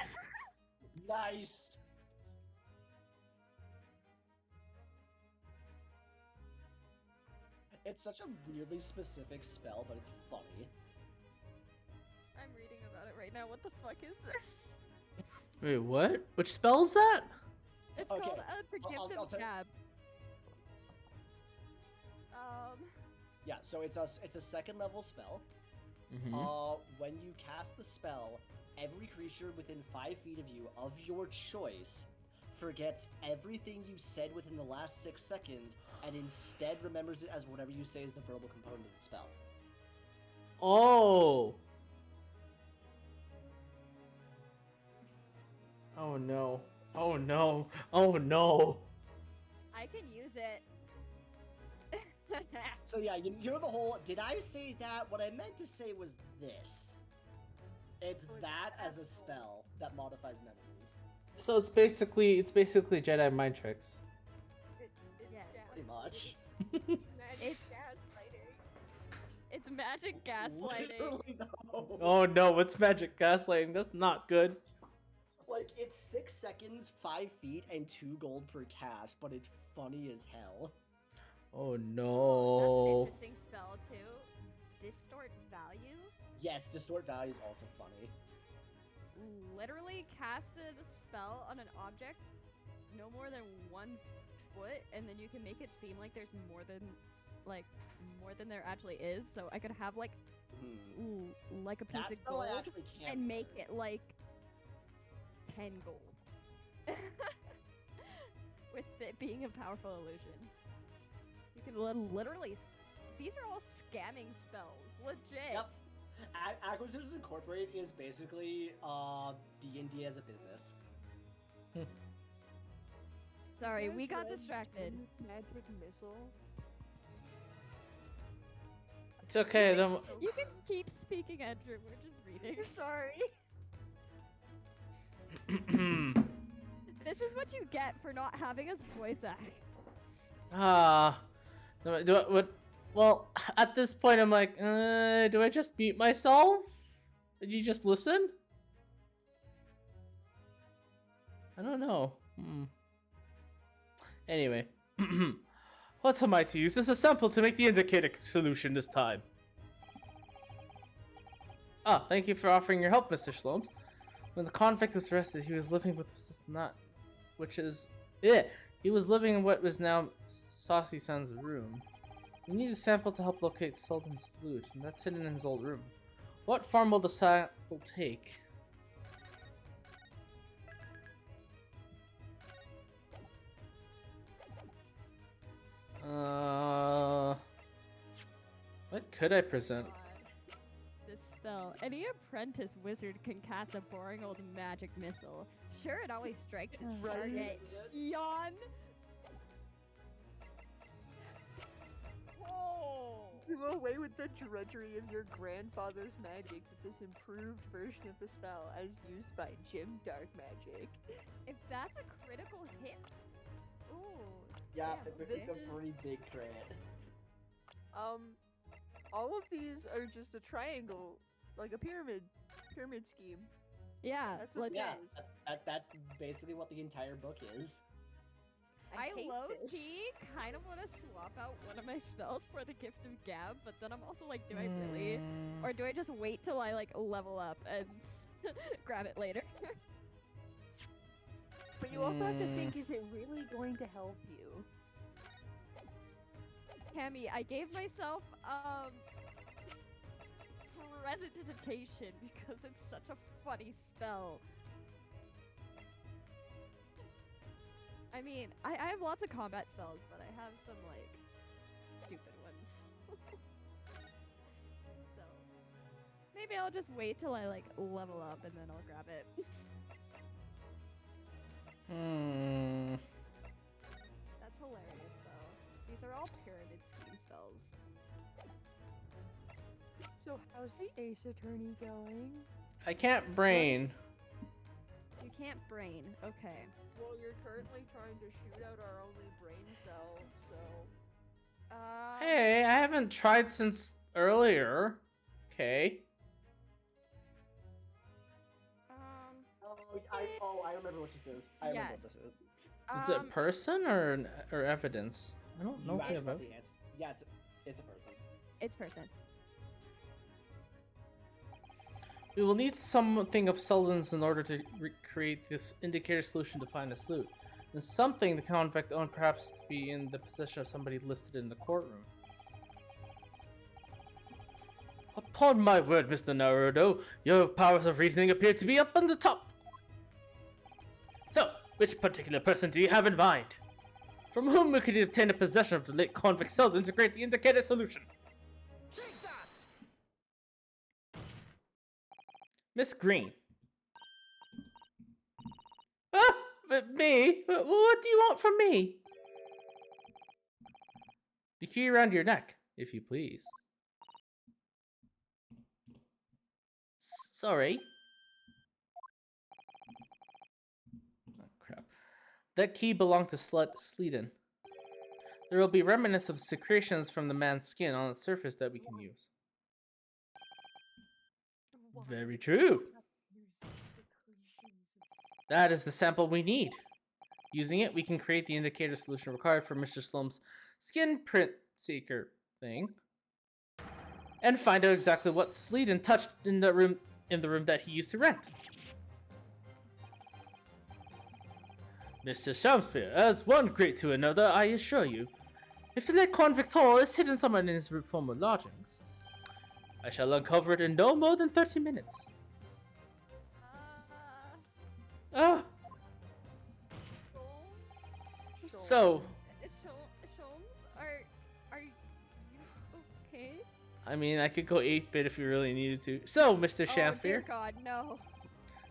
Speaker 3: Nice! It's such a weirdly specific spell, but it's funny.
Speaker 2: I'm reading about it right now. What the fuck is this?
Speaker 1: Wait, what? Which spell is that?
Speaker 2: It's
Speaker 3: Okay,
Speaker 2: called the
Speaker 3: I'll
Speaker 2: gift of
Speaker 3: tell you-
Speaker 2: gab.
Speaker 3: Yeah, so it's a second level spell.
Speaker 1: Mm-hmm.
Speaker 3: When you cast the spell, every creature within 5 feet of you of your choice forgets everything you said within the last 6 seconds and instead remembers it as whatever you say is the verbal component of the spell.
Speaker 1: Oh. Oh no. Oh no. Oh no.
Speaker 2: I can use it.
Speaker 3: So yeah, you know the whole, did I say that? What I meant to say was this. It's that as a spell that modifies memories.
Speaker 1: So it's basically Jedi mind tricks.
Speaker 2: Yes.
Speaker 3: Pretty much.
Speaker 2: It's It's magic gaslighting.
Speaker 3: Literally, though.
Speaker 1: Oh no, what's magic gaslighting? That's not good.
Speaker 3: Like, it's 6 seconds, 5 feet, and 2 gold per cast, but it's funny as hell.
Speaker 1: Oh
Speaker 2: That's an
Speaker 1: no.
Speaker 2: interesting spell too. Distort value.
Speaker 3: Yes, distort value is also funny.
Speaker 2: Literally cast a spell on an object no more than 1 foot, and then you can make it seem like there's more than there actually is. So I could have like like a piece
Speaker 3: That
Speaker 2: of
Speaker 3: spell I
Speaker 2: gold
Speaker 3: actually can't
Speaker 2: and make
Speaker 3: learn.
Speaker 2: it like 10 gold. With it being a powerful illusion. You can literally these are all scamming spells. Legit.
Speaker 3: Yep. Acquisitions Incorporated is basically D&D as a business.
Speaker 2: Sorry,
Speaker 4: There's
Speaker 2: we got
Speaker 4: Red
Speaker 2: distracted.
Speaker 4: Jim's Magic missile.
Speaker 1: It's okay. Then
Speaker 2: You can keep speaking, Andrew. We're just reading.
Speaker 4: Sorry.
Speaker 2: This is what you get for not having us voice act.
Speaker 1: Well, at this point, I'm like, do I just mute myself? Did you just listen? I don't know. Anyway, what am I to use as a sample to make the indicator solution this time? Ah, thank you for offering your help, Mr. Shlomes. When the convict was arrested, he was living with he was living in what was now Saucy Sun's room. We need a sample to help locate Sultan's loot, and that's hidden in his old room. What form will the sample take? What could I present?
Speaker 2: This spell. Any apprentice wizard can cast a boring old magic missile. Sure, it always strikes its
Speaker 3: Right.
Speaker 2: target. Yawn. Oh.
Speaker 4: do away with the drudgery of your grandfather's magic with this improved version of the spell as used by Jim Dark Magic.
Speaker 2: If that's a critical hit, ooh.
Speaker 3: Yeah,
Speaker 2: damn,
Speaker 3: it's a
Speaker 2: okay.
Speaker 3: pretty big crit.
Speaker 4: All of these are just a triangle, like a pyramid scheme.
Speaker 2: Yeah,
Speaker 4: That's what
Speaker 2: legit.
Speaker 3: Yeah, that's basically what the entire book is.
Speaker 2: I
Speaker 4: hate
Speaker 2: low
Speaker 4: this.
Speaker 2: key kind of want to swap out one of my spells for the Gift of Gab, but then I'm also like, do I really? Or do I just wait till I like level up and grab it later?
Speaker 4: But you also have to think, is it really going to help you?
Speaker 2: Cammy, I gave myself Prestidigitation because it's such a funny spell. I mean, I have lots of combat spells, but I have some like stupid ones. So maybe I'll just wait till I like level up and then I'll grab it. That's hilarious though. These are all pyramid scheme spells.
Speaker 4: So how's the Ace Attorney going?
Speaker 1: I can't brain.
Speaker 2: You can't brain. Okay.
Speaker 4: Well, you're currently trying to shoot out our only brain cell, so...
Speaker 1: Hey, I haven't tried since earlier. Okay.
Speaker 3: I remember what this is. I remember what this is.
Speaker 1: Is it person or evidence? I don't know
Speaker 3: You
Speaker 1: if we
Speaker 3: asked
Speaker 1: have
Speaker 3: about the answer. Yeah, it's a person.
Speaker 2: It's person.
Speaker 1: We will need something of Selden's in order to recreate this indicator solution to find this loot. And something the convict owned perhaps to be in the possession of somebody listed in the courtroom. Upon my word, Mr. Naruto, your powers of reasoning appear to be up on the top. So, which particular person do you have in mind? From whom we could obtain a possession of the late convict Selden to create the indicator solution? Take that! Miss Green. Ah, me? What do you want from me? The key around your neck, if you please. Sorry. Oh, crap. That key belonged to Sleeden. There will be remnants of secretions from the man's skin on its surface that we can use. Very true. That is the sample we need. Using it, we can create the indicator solution required for Mr. Slum's skin print seeker thing. And find out exactly what Sleeden touched in the room that he used to rent. Mr. Shamspeare, as one great to another, I assure you. If the late convict hall is hidden somewhere in his former lodgings, I shall uncover it in no more than 30 minutes. Ah. So,
Speaker 2: Sholmes, are you okay?
Speaker 1: I mean, I could go 8-bit if you really needed to. So, Mr.
Speaker 2: Oh dear
Speaker 1: Shamspeare,
Speaker 2: God, no.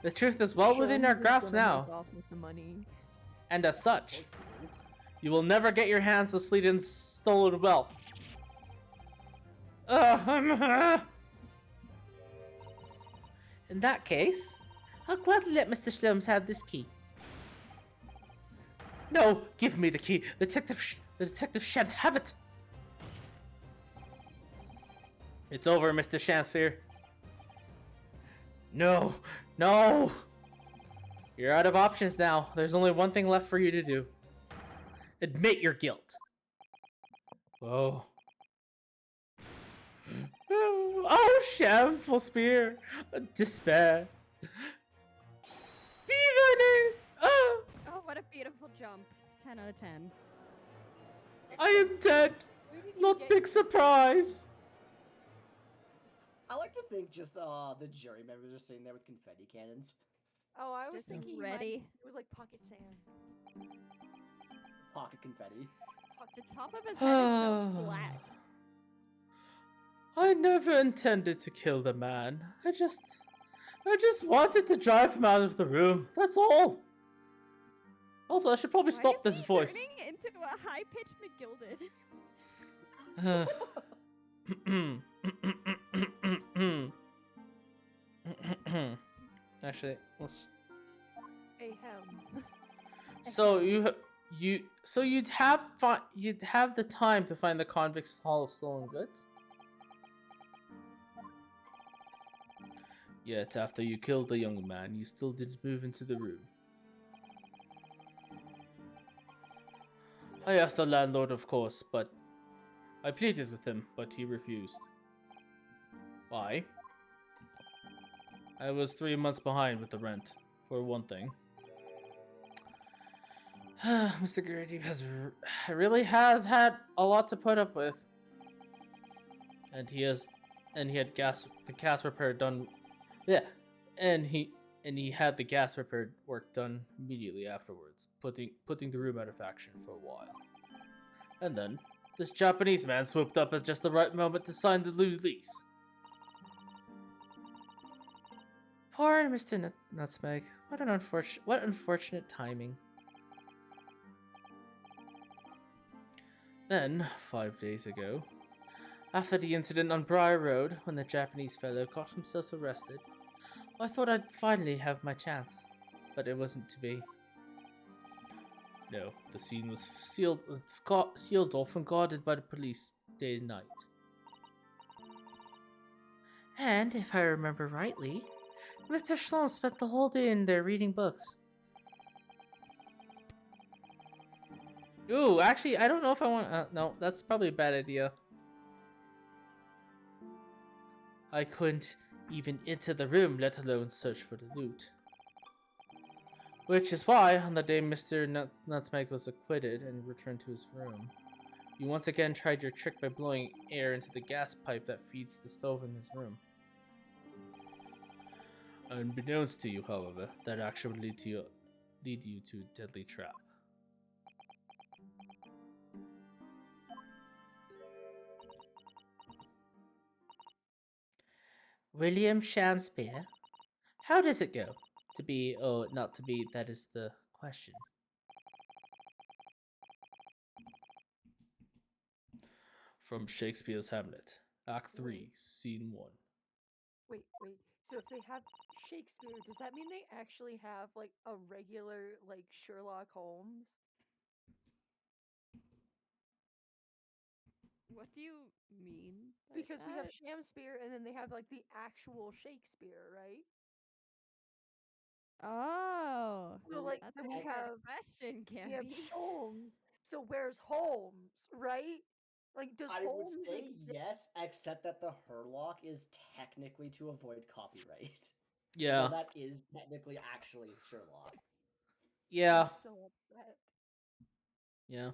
Speaker 1: the truth is well within our grasp now,
Speaker 4: Off with the money.
Speaker 1: and as such, you will never get your hands on Sleeden's stolen wealth. In that case, I'll gladly let Mr. Sholmes have this key. No, give me the key. The detective shan't have it. It's over, Mr. Shamspeare. No, no. You're out of options now. There's only one thing left for you to do. Admit your guilt. Whoa. Oh, shameful spear. Despair. Be running. Oh,
Speaker 2: Oh, what a beautiful jump. 10 out of 10.
Speaker 1: I am dead.
Speaker 4: Where did you
Speaker 1: Not
Speaker 4: get
Speaker 1: big surprise.
Speaker 3: I like to think just the jury members are sitting there with confetti cannons.
Speaker 4: Oh, I was
Speaker 2: Just
Speaker 4: thinking you
Speaker 2: ready.
Speaker 4: it was like pocket sand.
Speaker 3: Pocket confetti.
Speaker 2: The top of his head is so flat.
Speaker 1: I never intended to kill the man. I just wanted to drive him out of the room. That's all. Also, I should probably
Speaker 2: Why
Speaker 1: stop
Speaker 2: is
Speaker 1: this
Speaker 2: he
Speaker 1: voice.
Speaker 2: turning into a high-pitched McGilded?
Speaker 1: Actually, let's.
Speaker 4: Ahem.
Speaker 1: So you'd have the time to find the convict's haul of stolen goods. Yet after you killed the young man, you still didn't move into the room. I asked the landlord, of course, but I pleaded with him, but he refused. Why? I was 3 months behind with the rent, for one thing. Mr. Grady really has had a lot to put up with, and he had the gas repair done. Yeah, and he had the gas repair work done immediately afterwards, putting the room out of action for a while. And then this Japanese man swooped up at just the right moment to sign the new lease. Poor Mr. Nutsmeg. What unfortunate timing. Then, 5 days ago, after the incident on Briar Road, when the Japanese fellow got himself arrested, I thought I'd finally have my chance, but it wasn't to be. No, the scene was sealed off and guarded by the police day and night. And, if I remember rightly, Mr. Sloan spent the whole day in there reading books. Ooh, actually, I don't know if I want. No, that's probably a bad idea. I couldn't even enter the room, let alone search for the loot. Which is why, on the day Mr. Nutsmeg was acquitted and returned to his room, you once again tried your trick by blowing air into the gas pipe that feeds the stove in his room. Unbeknownst to you, however, that actually lead you to a deadly trap. William Shamspeare? How does it go? To be, or not to be, that is the question. From Shakespeare's Hamlet, Act 3, Scene 1.
Speaker 4: Wait. So if they have Shakespeare, does that mean they actually have like a regular like Sherlock Holmes?
Speaker 2: What do you mean? by
Speaker 4: Because we have
Speaker 2: that?
Speaker 4: Shakespeare and then they have like the actual Shakespeare, right?
Speaker 2: Oh,
Speaker 4: So like
Speaker 2: that's
Speaker 4: then
Speaker 2: a
Speaker 4: we
Speaker 2: good
Speaker 4: have
Speaker 2: question,
Speaker 4: we have
Speaker 2: Gabby.
Speaker 4: Sholmes. So where's Holmes, right? Like does
Speaker 3: I would
Speaker 4: Holmes
Speaker 3: say
Speaker 4: exist?
Speaker 3: yes, except that the Herlock is technically to avoid copyright.
Speaker 1: Yeah,
Speaker 3: So that is technically actually Sherlock.
Speaker 1: yeah,
Speaker 4: I'm so upset.
Speaker 1: yeah.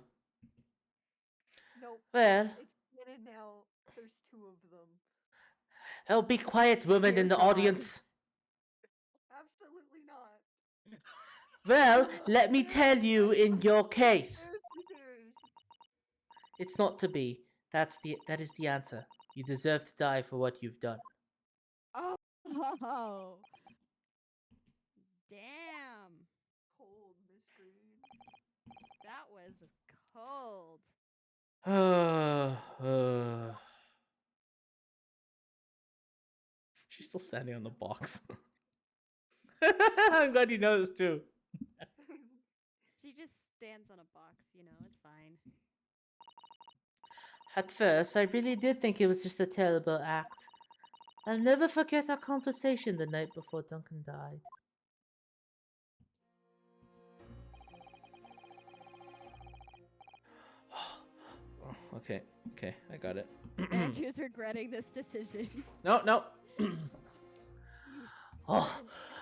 Speaker 4: Nope.
Speaker 1: Well,
Speaker 4: It's canon now. There's two of them.
Speaker 1: oh, be quiet, women
Speaker 4: Dear
Speaker 1: in the
Speaker 4: God.
Speaker 1: audience.
Speaker 4: Absolutely not.
Speaker 1: Well, let me tell you in your case.
Speaker 4: Conspiracy theories.
Speaker 1: It's not to be. That is the answer. You deserve to die for what you've done.
Speaker 2: Oh, damn.
Speaker 4: Cold, Miss Green.
Speaker 2: That was cold.
Speaker 1: She's still standing on the box. I'm glad you noticed too.
Speaker 2: She just stands on a box, you know, it's fine.
Speaker 1: At first, I really did think it was just a terrible act. I'll never forget our conversation the night before Duncan died. Okay, I got it.
Speaker 2: Andrew's regretting this decision.
Speaker 1: No. Oh,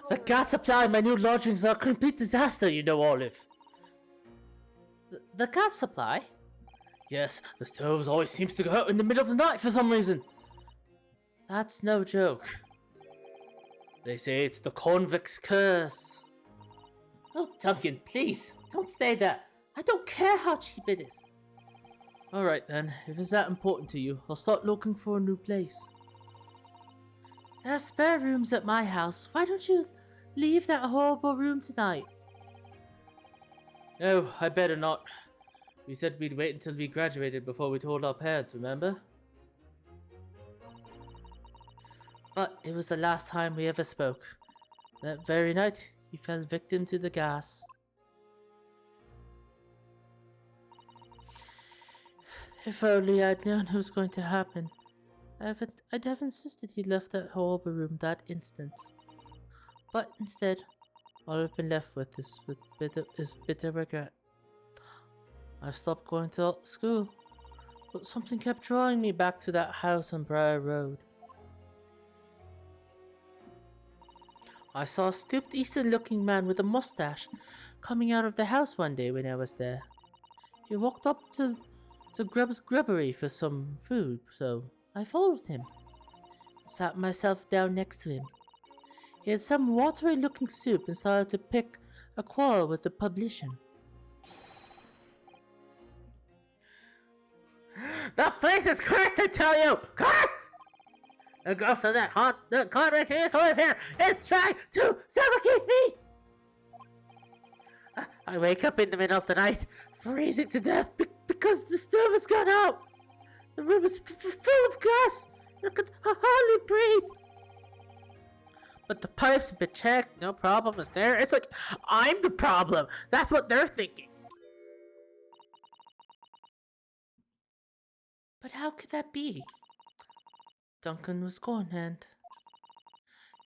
Speaker 1: the gas supply in my new lodgings are a complete disaster, you know, Olive. The gas supply? Yes, the stove always seems to go out in the middle of the night for some reason. That's no joke. They say it's the convict's curse. Oh, Duncan, please, don't stay there. I don't care how cheap it is. Alright then, if it's that important to you, I'll start looking for a new place. There are spare rooms at my house. Why don't you leave that horrible room tonight? No, I better not. We said we'd wait until we graduated before we told our parents, remember? But it was the last time we ever spoke. That very night, he fell victim to the gas. If only I'd known it was going to happen. I'd have insisted he left that horrible room that instant. But instead, all I've been left with is bitter regret. I've stopped going to school, but something kept drawing me back to that house on Briar Road. I saw a stooped Eastern-looking man with a mustache coming out of the house one day when I was there. He walked up to Grub's grubbery for some food, so I followed him. Sat myself down next to him. He had some watery-looking soup and started to pick a quarrel with the publican. The place is cursed, I tell you! Cursed! The ghost of that convict who used to live here is trying to suffocate me! I wake up in the middle of the night, freezing to death because the stove has gone out. The room is full of gas. I can hardly breathe. But the pipes have been checked. No problem is there. It's like, I'm the problem. That's what they're thinking. But how could that be? Duncan was gone, and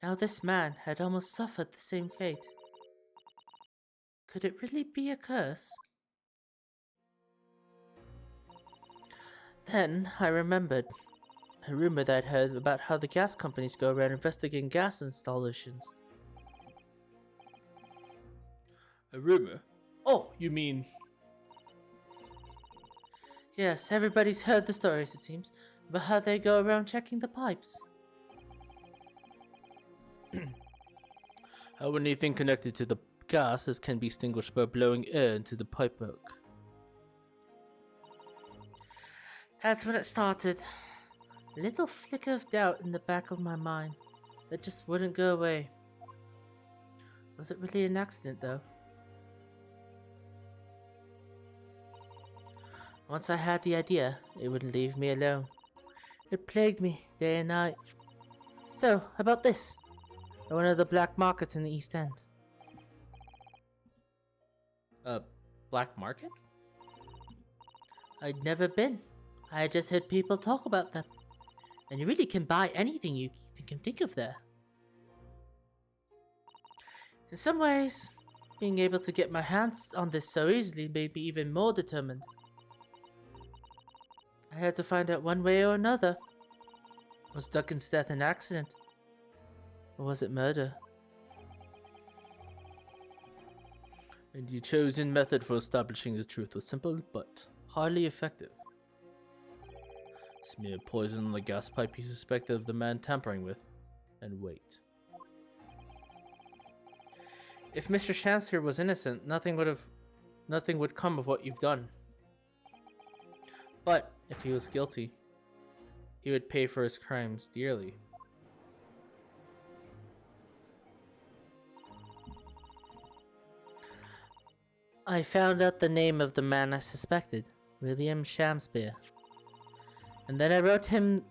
Speaker 1: now this man had almost suffered the same fate. Could it really be a curse? Then I remembered a rumor that I'd heard about how the gas companies go around investigating gas installations. A rumor? Oh, you mean... Yes, everybody's heard the stories, it seems, about how they go around checking the pipes. How anything connected to the gases can be extinguished by blowing air into the pipework. That's when it started. A little flicker of doubt in the back of my mind that just wouldn't go away. Was it really an accident, though? Once I had the idea, it wouldn't leave me alone. It plagued me day and night. So, how about this? At one of the black markets in the East End. A black market? I'd never been. I just heard people talk about them. And you really can buy anything you can think of there. In some ways, being able to get my hands on this so easily made me even more determined. I had to find out one way or another. Was Duncan's death an accident? Or was it murder? And your chosen method for establishing the truth was simple but highly effective. Smear poison on the gas pipe you suspected of the man tampering with, and wait. If Mr. Chancellor was innocent, nothing would come of what you've done. But if he was guilty, he would pay for his crimes dearly. I found out the name of the man I suspected, William Shakespeare. And then I wrote him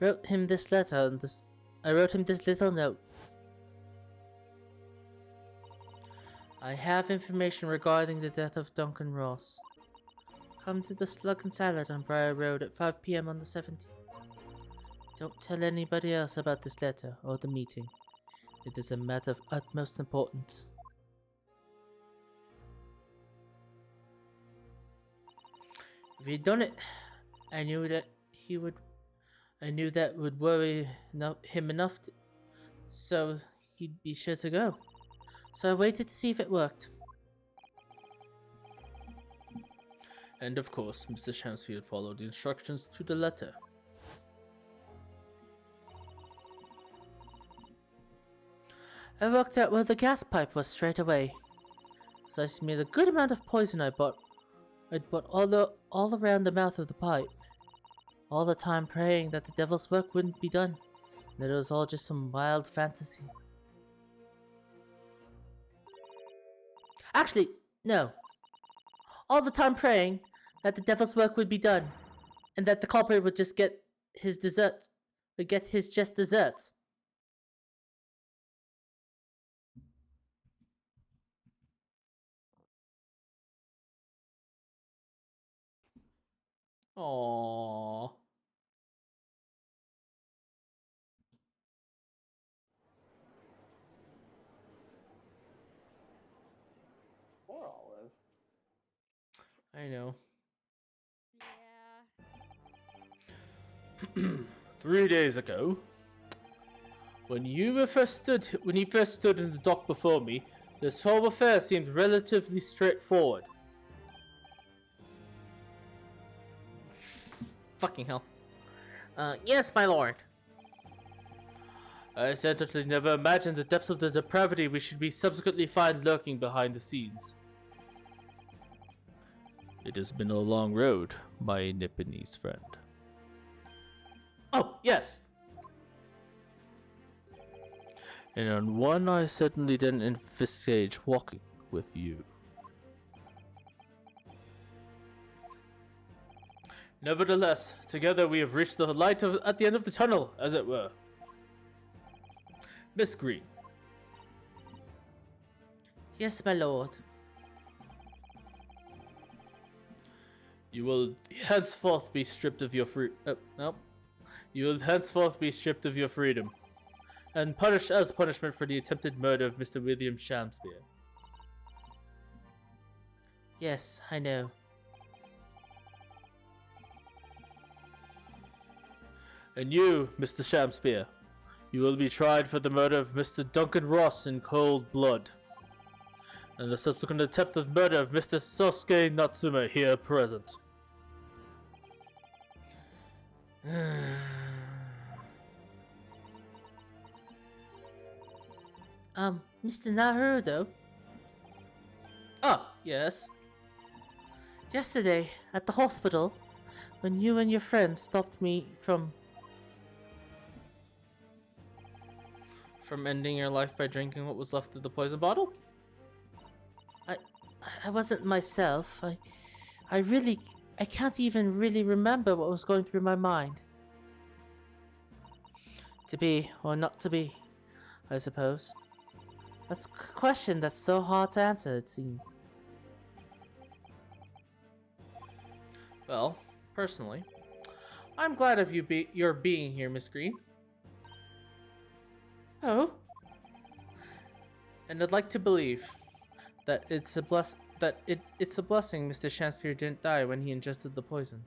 Speaker 1: this letter and I wrote him this little note. I have information regarding the death of Duncan Ross. Come to the Slug and Salad on Briar Road at 5 PM on the 17th. Don't tell anybody else about this letter or the meeting. It is a matter of utmost importance. If he'd done it, I knew that would worry him enough so he'd be sure to go. So I waited to see if it worked. And of course, Mr. Shamsfield followed the instructions to the letter. I worked out where the gas pipe was straight away. So I smeared a good amount of poison I'd bought all around the mouth of the pipe. All the time praying that the devil's work wouldn't be done, and that it was all just some wild fantasy. Actually, no. All the time praying that the devil's work would be done, and that the culprit would just get his desserts. I know.
Speaker 2: Yeah.
Speaker 1: 3 days ago, when you first stood in the dock before me, this whole affair seemed relatively straightforward. Fucking hell. Yes, my lord. I certainly never imagined the depths of the depravity we should be subsequently find lurking behind the scenes. It has been a long road, my Nipponese friend. Oh, yes! And on one I certainly didn't envisage walking with you. Nevertheless, together we have reached the light at the end of the tunnel, as it were. Miss Green. Yes, my lord. You will henceforth be stripped of your no. You will henceforth be stripped of your freedom, and punished as punishment for the attempted murder of Mr. William Shamspeare. Yes, I know. And you, Mr. Shamspeare, you will be tried for the murder of Mr. Duncan Ross in cold blood, and the subsequent attempt of murder of Mr. Sosuke Natsume here present. Mr. Naruto? Ah, yes. Yesterday, at the hospital, when you and your friends stopped me from ending your life by drinking what was left of the poison bottle? I wasn't myself. I can't even really remember what was going through my mind. To be or not to be, I suppose. That's a question that's so hard to answer, it seems. Well, personally, I'm glad of your being here, Miss Green. Oh. And I'd like to believe that it's a blessing Mr. Shamspeare didn't die when he ingested the poison.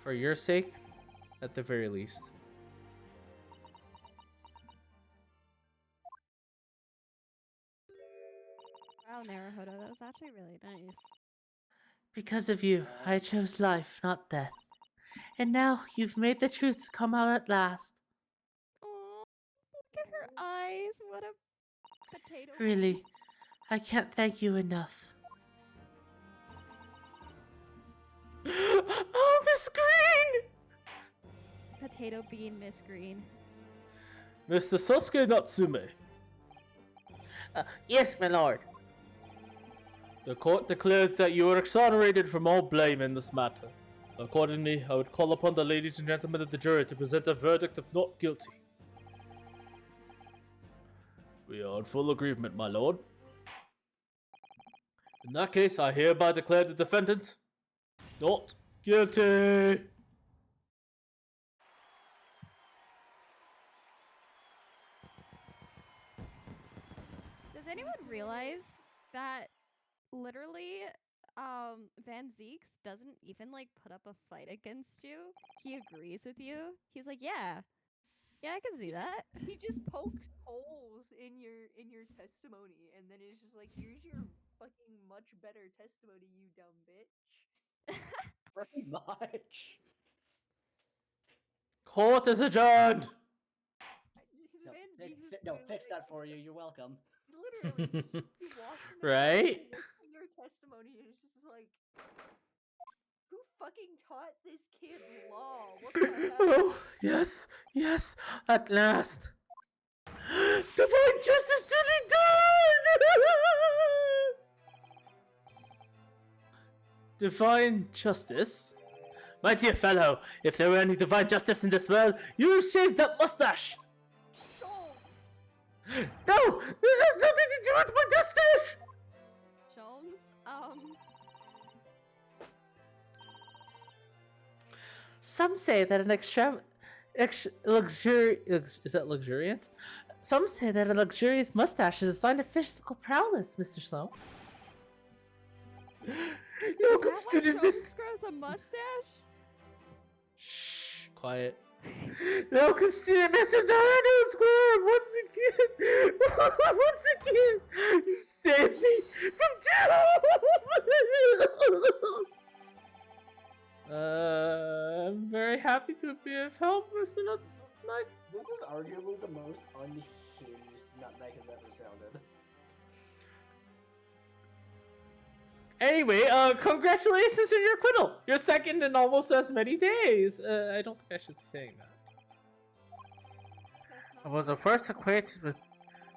Speaker 1: For your sake, at the very least.
Speaker 2: Wow, Naruhodo, that was actually really nice.
Speaker 1: Because of you, I chose life, not death. And now you've made the truth come out at last.
Speaker 2: Oh, look at her eyes. What a potato.
Speaker 1: Really, I can't thank you enough. Oh, Miss Green!
Speaker 2: Potato bean, Miss Green.
Speaker 1: Mr. Sosuke Natsume. Yes, my lord. The court declares that you are exonerated from all blame in this matter. Accordingly, I would call upon the ladies and gentlemen of the jury to present a verdict of not guilty. We are in full agreement, my lord. In that case, I hereby declare the defendant not guilty.
Speaker 2: Does anyone realize that literally Van Zeeks doesn't even like put up a fight against you? He agrees with you. He's like, yeah, I can see that.
Speaker 4: He just pokes holes in your testimony, and then it's just like, here's your fucking much better testimony, you dumb bitch.
Speaker 3: Pretty much.
Speaker 1: Court is adjourned.
Speaker 3: No,
Speaker 4: Van Zeeks is
Speaker 3: no,
Speaker 4: literally
Speaker 3: fix
Speaker 4: like-
Speaker 3: that for you. You're welcome.
Speaker 4: Literally, he's just he walks in the
Speaker 1: Right?
Speaker 4: back and looks at your testimony, and it's just like, who fucking taught this kid law? What the hell?
Speaker 1: Oh, yes, yes, at last. Divine justice to be done! Divine justice? My dear fellow, if there were any divine justice in this world, you would shave that mustache!
Speaker 4: Schultz!
Speaker 1: No! This has nothing to do with my mustache!
Speaker 2: Sholmes,
Speaker 1: Some say that is that luxuriant? Some say that a luxurious mustache is a sign of physical prowess, Mr. Sloan. Welcome,
Speaker 2: Is that why
Speaker 1: student
Speaker 2: Shogs
Speaker 1: Miss.
Speaker 2: grows a mustache?
Speaker 1: Shh, quiet. Welcome, student Mr. Dino Square. Once again, once again, you saved me from I'm very happy to be of help, Mr. Nuts.
Speaker 3: This is arguably the most unhinged Nutmeg has ever sounded.
Speaker 1: Anyway, congratulations on your acquittal. You're second in almost as many days. I don't think I should be saying that. I was the first acquainted with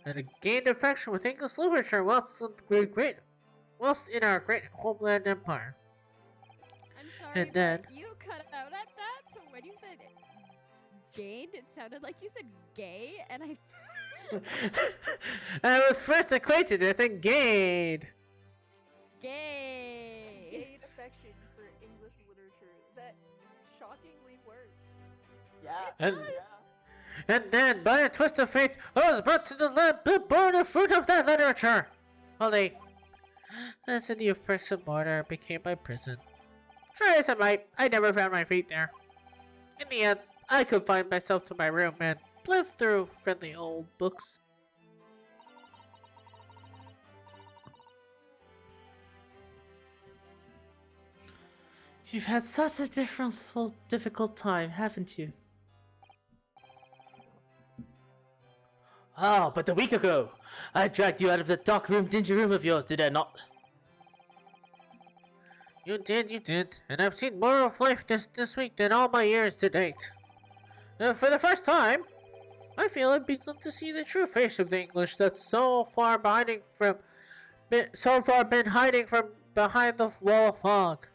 Speaker 1: and gained affection with English literature whilst in our great homeland empire.
Speaker 2: I'm sorry,
Speaker 1: And then-
Speaker 2: but you cut out at that. So when you said gained, it sounded like you said gay, and I.
Speaker 1: I was first acquainted with and gained.
Speaker 2: Gay.
Speaker 4: Gain affection for English literature. That shockingly worked.
Speaker 3: Yeah.
Speaker 1: And then, by a twist of fate, I was brought to the land to born the fruit of that literature. Only, that's a new bricks and mortar became my prison. Try as I might, I never found my feet there. In the end, I confined myself to my room and lived through friendly old books. You've had such a difficult time, haven't you? Oh, but a week ago, I dragged you out of the dark room, dingy room of yours, did I not? You did, and I've seen more of life this week than all my years to date. For the first time, I feel I've begun to see the true face of the English that's so far been hiding from behind the wall of fog.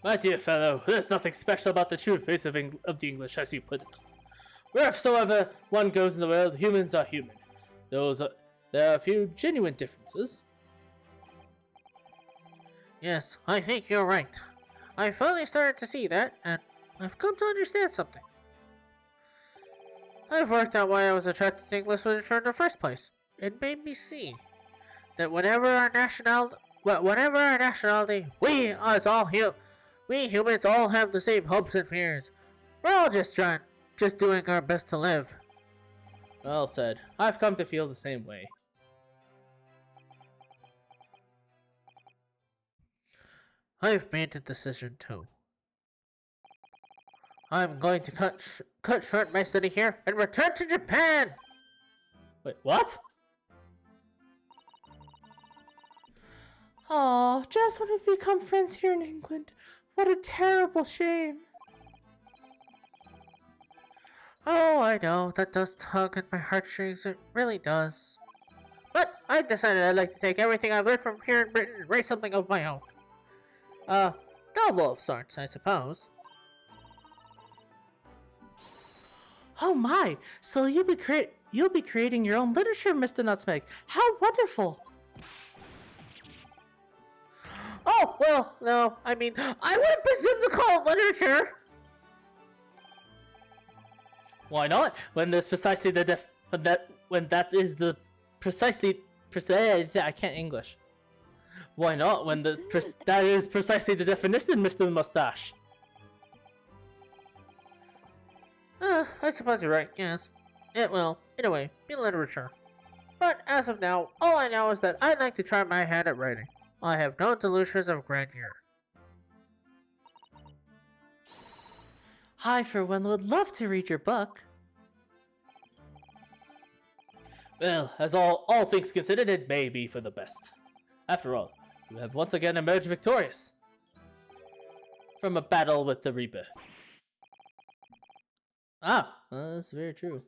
Speaker 1: My dear fellow, there's nothing special about the true face of the English, as you put it. Wheresoever one goes in the world, humans are human. There are a few genuine differences. Yes, I think you're right. I finally started to see that, and I've come to understand something. I've worked out why I was attracted to English literature in the first place. It made me see that whatever our nationality, we humans all have the same hopes and fears. We're all just doing our best to live. Well said. I've come to feel the same way. I've made a decision too. I'm going to cut short my study here and return to Japan! Wait, what? Oh, just when we've become friends here in England. What a terrible shame. Oh, I know, that does tug at my heartstrings, it really does. But I decided I'd like to take everything I've learned from here in Britain and write something of my own. Novel of sorts, I suppose. Oh my! So you'll be creating your own literature, Mr. Nutsmeg. How wonderful! Oh, well, no, I mean, I wouldn't presume to call it literature! Why not? When there's precisely the I can't English. Why not? When that is precisely the definition, Mr. Mustache. I suppose you're right, yes. It will, in a way, be literature. But as of now, all I know is that I'd like to try my hand at writing. I have no delusions of grandeur. I, for one, would love to read your book. Well, as all things considered, it may be for the best. After all, you have once again emerged victorious from a battle with the Reaper. Ah, that's very true.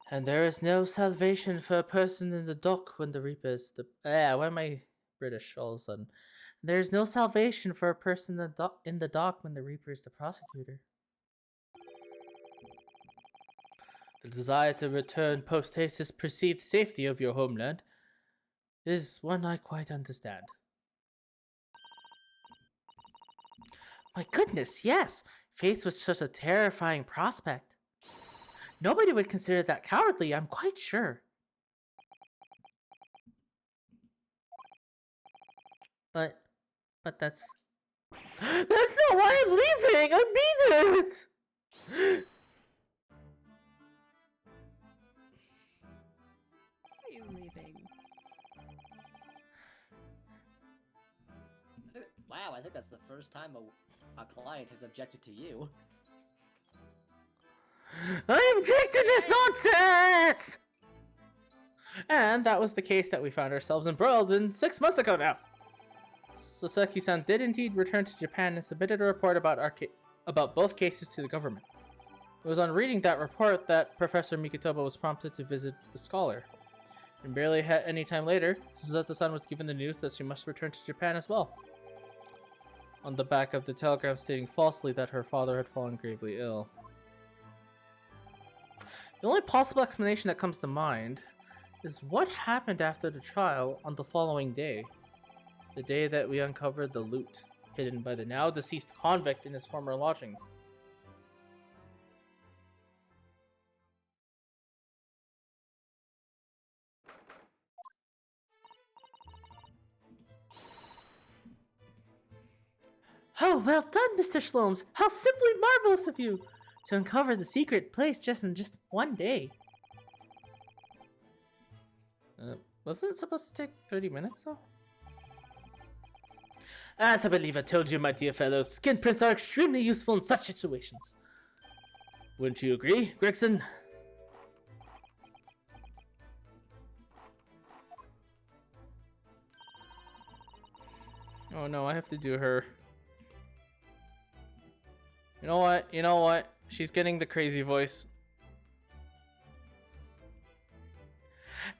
Speaker 1: And there is no salvation for a person in the dock when the Reaper is the... why am I British all of a sudden? There's no salvation for a person in the dock when the Reaper is the prosecutor. The desire to return post-haste perceived safety of your homeland is one I quite understand. My goodness, yes! Faced with such a terrifying prospect. Nobody would consider that cowardly, I'm quite sure. But that's... That's not why I'm leaving! I mean it!
Speaker 2: Why are you leaving?
Speaker 3: Wow, I think that's the first time a client has objected to you.
Speaker 1: I object to this nonsense! And that was the case that we found ourselves embroiled in 6 months ago now. Sasaki-san did indeed return to Japan and submitted a report about both cases to the government. It was on reading that report that Professor Mikutoba was prompted to visit the scholar. And barely any time later, Suzuto-san was given the news that she must return to Japan as well. On the back of the telegram stating falsely that her father had fallen gravely ill. The only possible explanation that comes to mind is what happened after the trial on the following day. The day that we uncovered the loot hidden by the now deceased convict in his former lodgings. Oh, well done, Mr. Shlomes! How simply marvelous of you! To uncover the secret place just in one day. Wasn't it supposed to take 30 minutes, though? As I believe I told you, my dear fellow, skin prints are extremely useful in such situations. Wouldn't you agree, Gregson? Oh no, I have to do her. You know what? You know what? She's getting the crazy voice.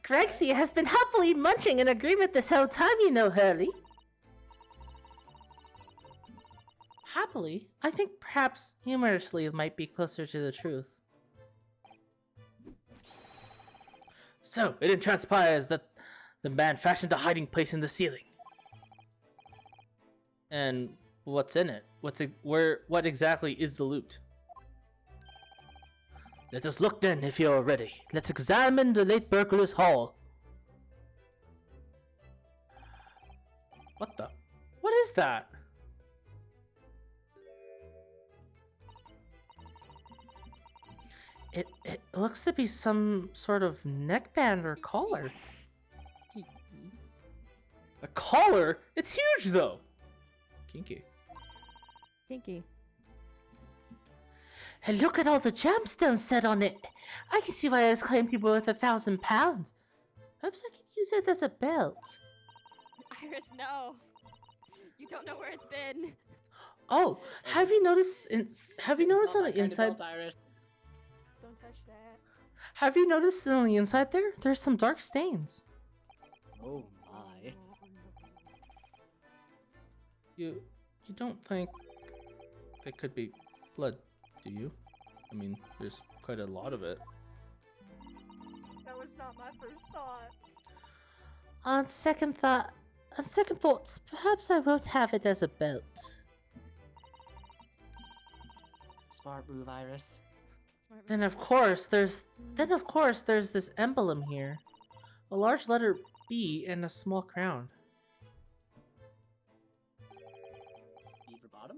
Speaker 1: Grexia has been happily munching in agreement this whole time, you know, Hurley. Happily? I think perhaps humorously might be closer to the truth. So, it transpires that the man fashioned a hiding place in the ceiling. And what's in it? What exactly is the loot? Let us look then, if you are ready. Let's examine the late burglar's hall. What the? What is that? It looks to be some sort of neckband or collar. A collar? It's huge though! Kinky.
Speaker 2: Kinky.
Speaker 1: And look at all the gemstones set on it. I can see why it's claimed to be worth £1,000. Perhaps I could use it as a belt.
Speaker 2: Iris, no. You don't know where it's been.
Speaker 1: Oh, have you noticed? Have you noticed on the inside?
Speaker 4: Don't touch that.
Speaker 1: Have you noticed on the inside there? There's some dark stains.
Speaker 3: Oh my.
Speaker 1: You don't think they could be blood, do you? I mean, there's quite a lot of it.
Speaker 4: That was not my first thought.
Speaker 1: On second thoughts, perhaps I won't have it as a belt.
Speaker 3: Smart move, Iris.
Speaker 2: Smart
Speaker 1: Then of course there's this emblem here. A large letter B and a small crown.
Speaker 3: Beaver bottom?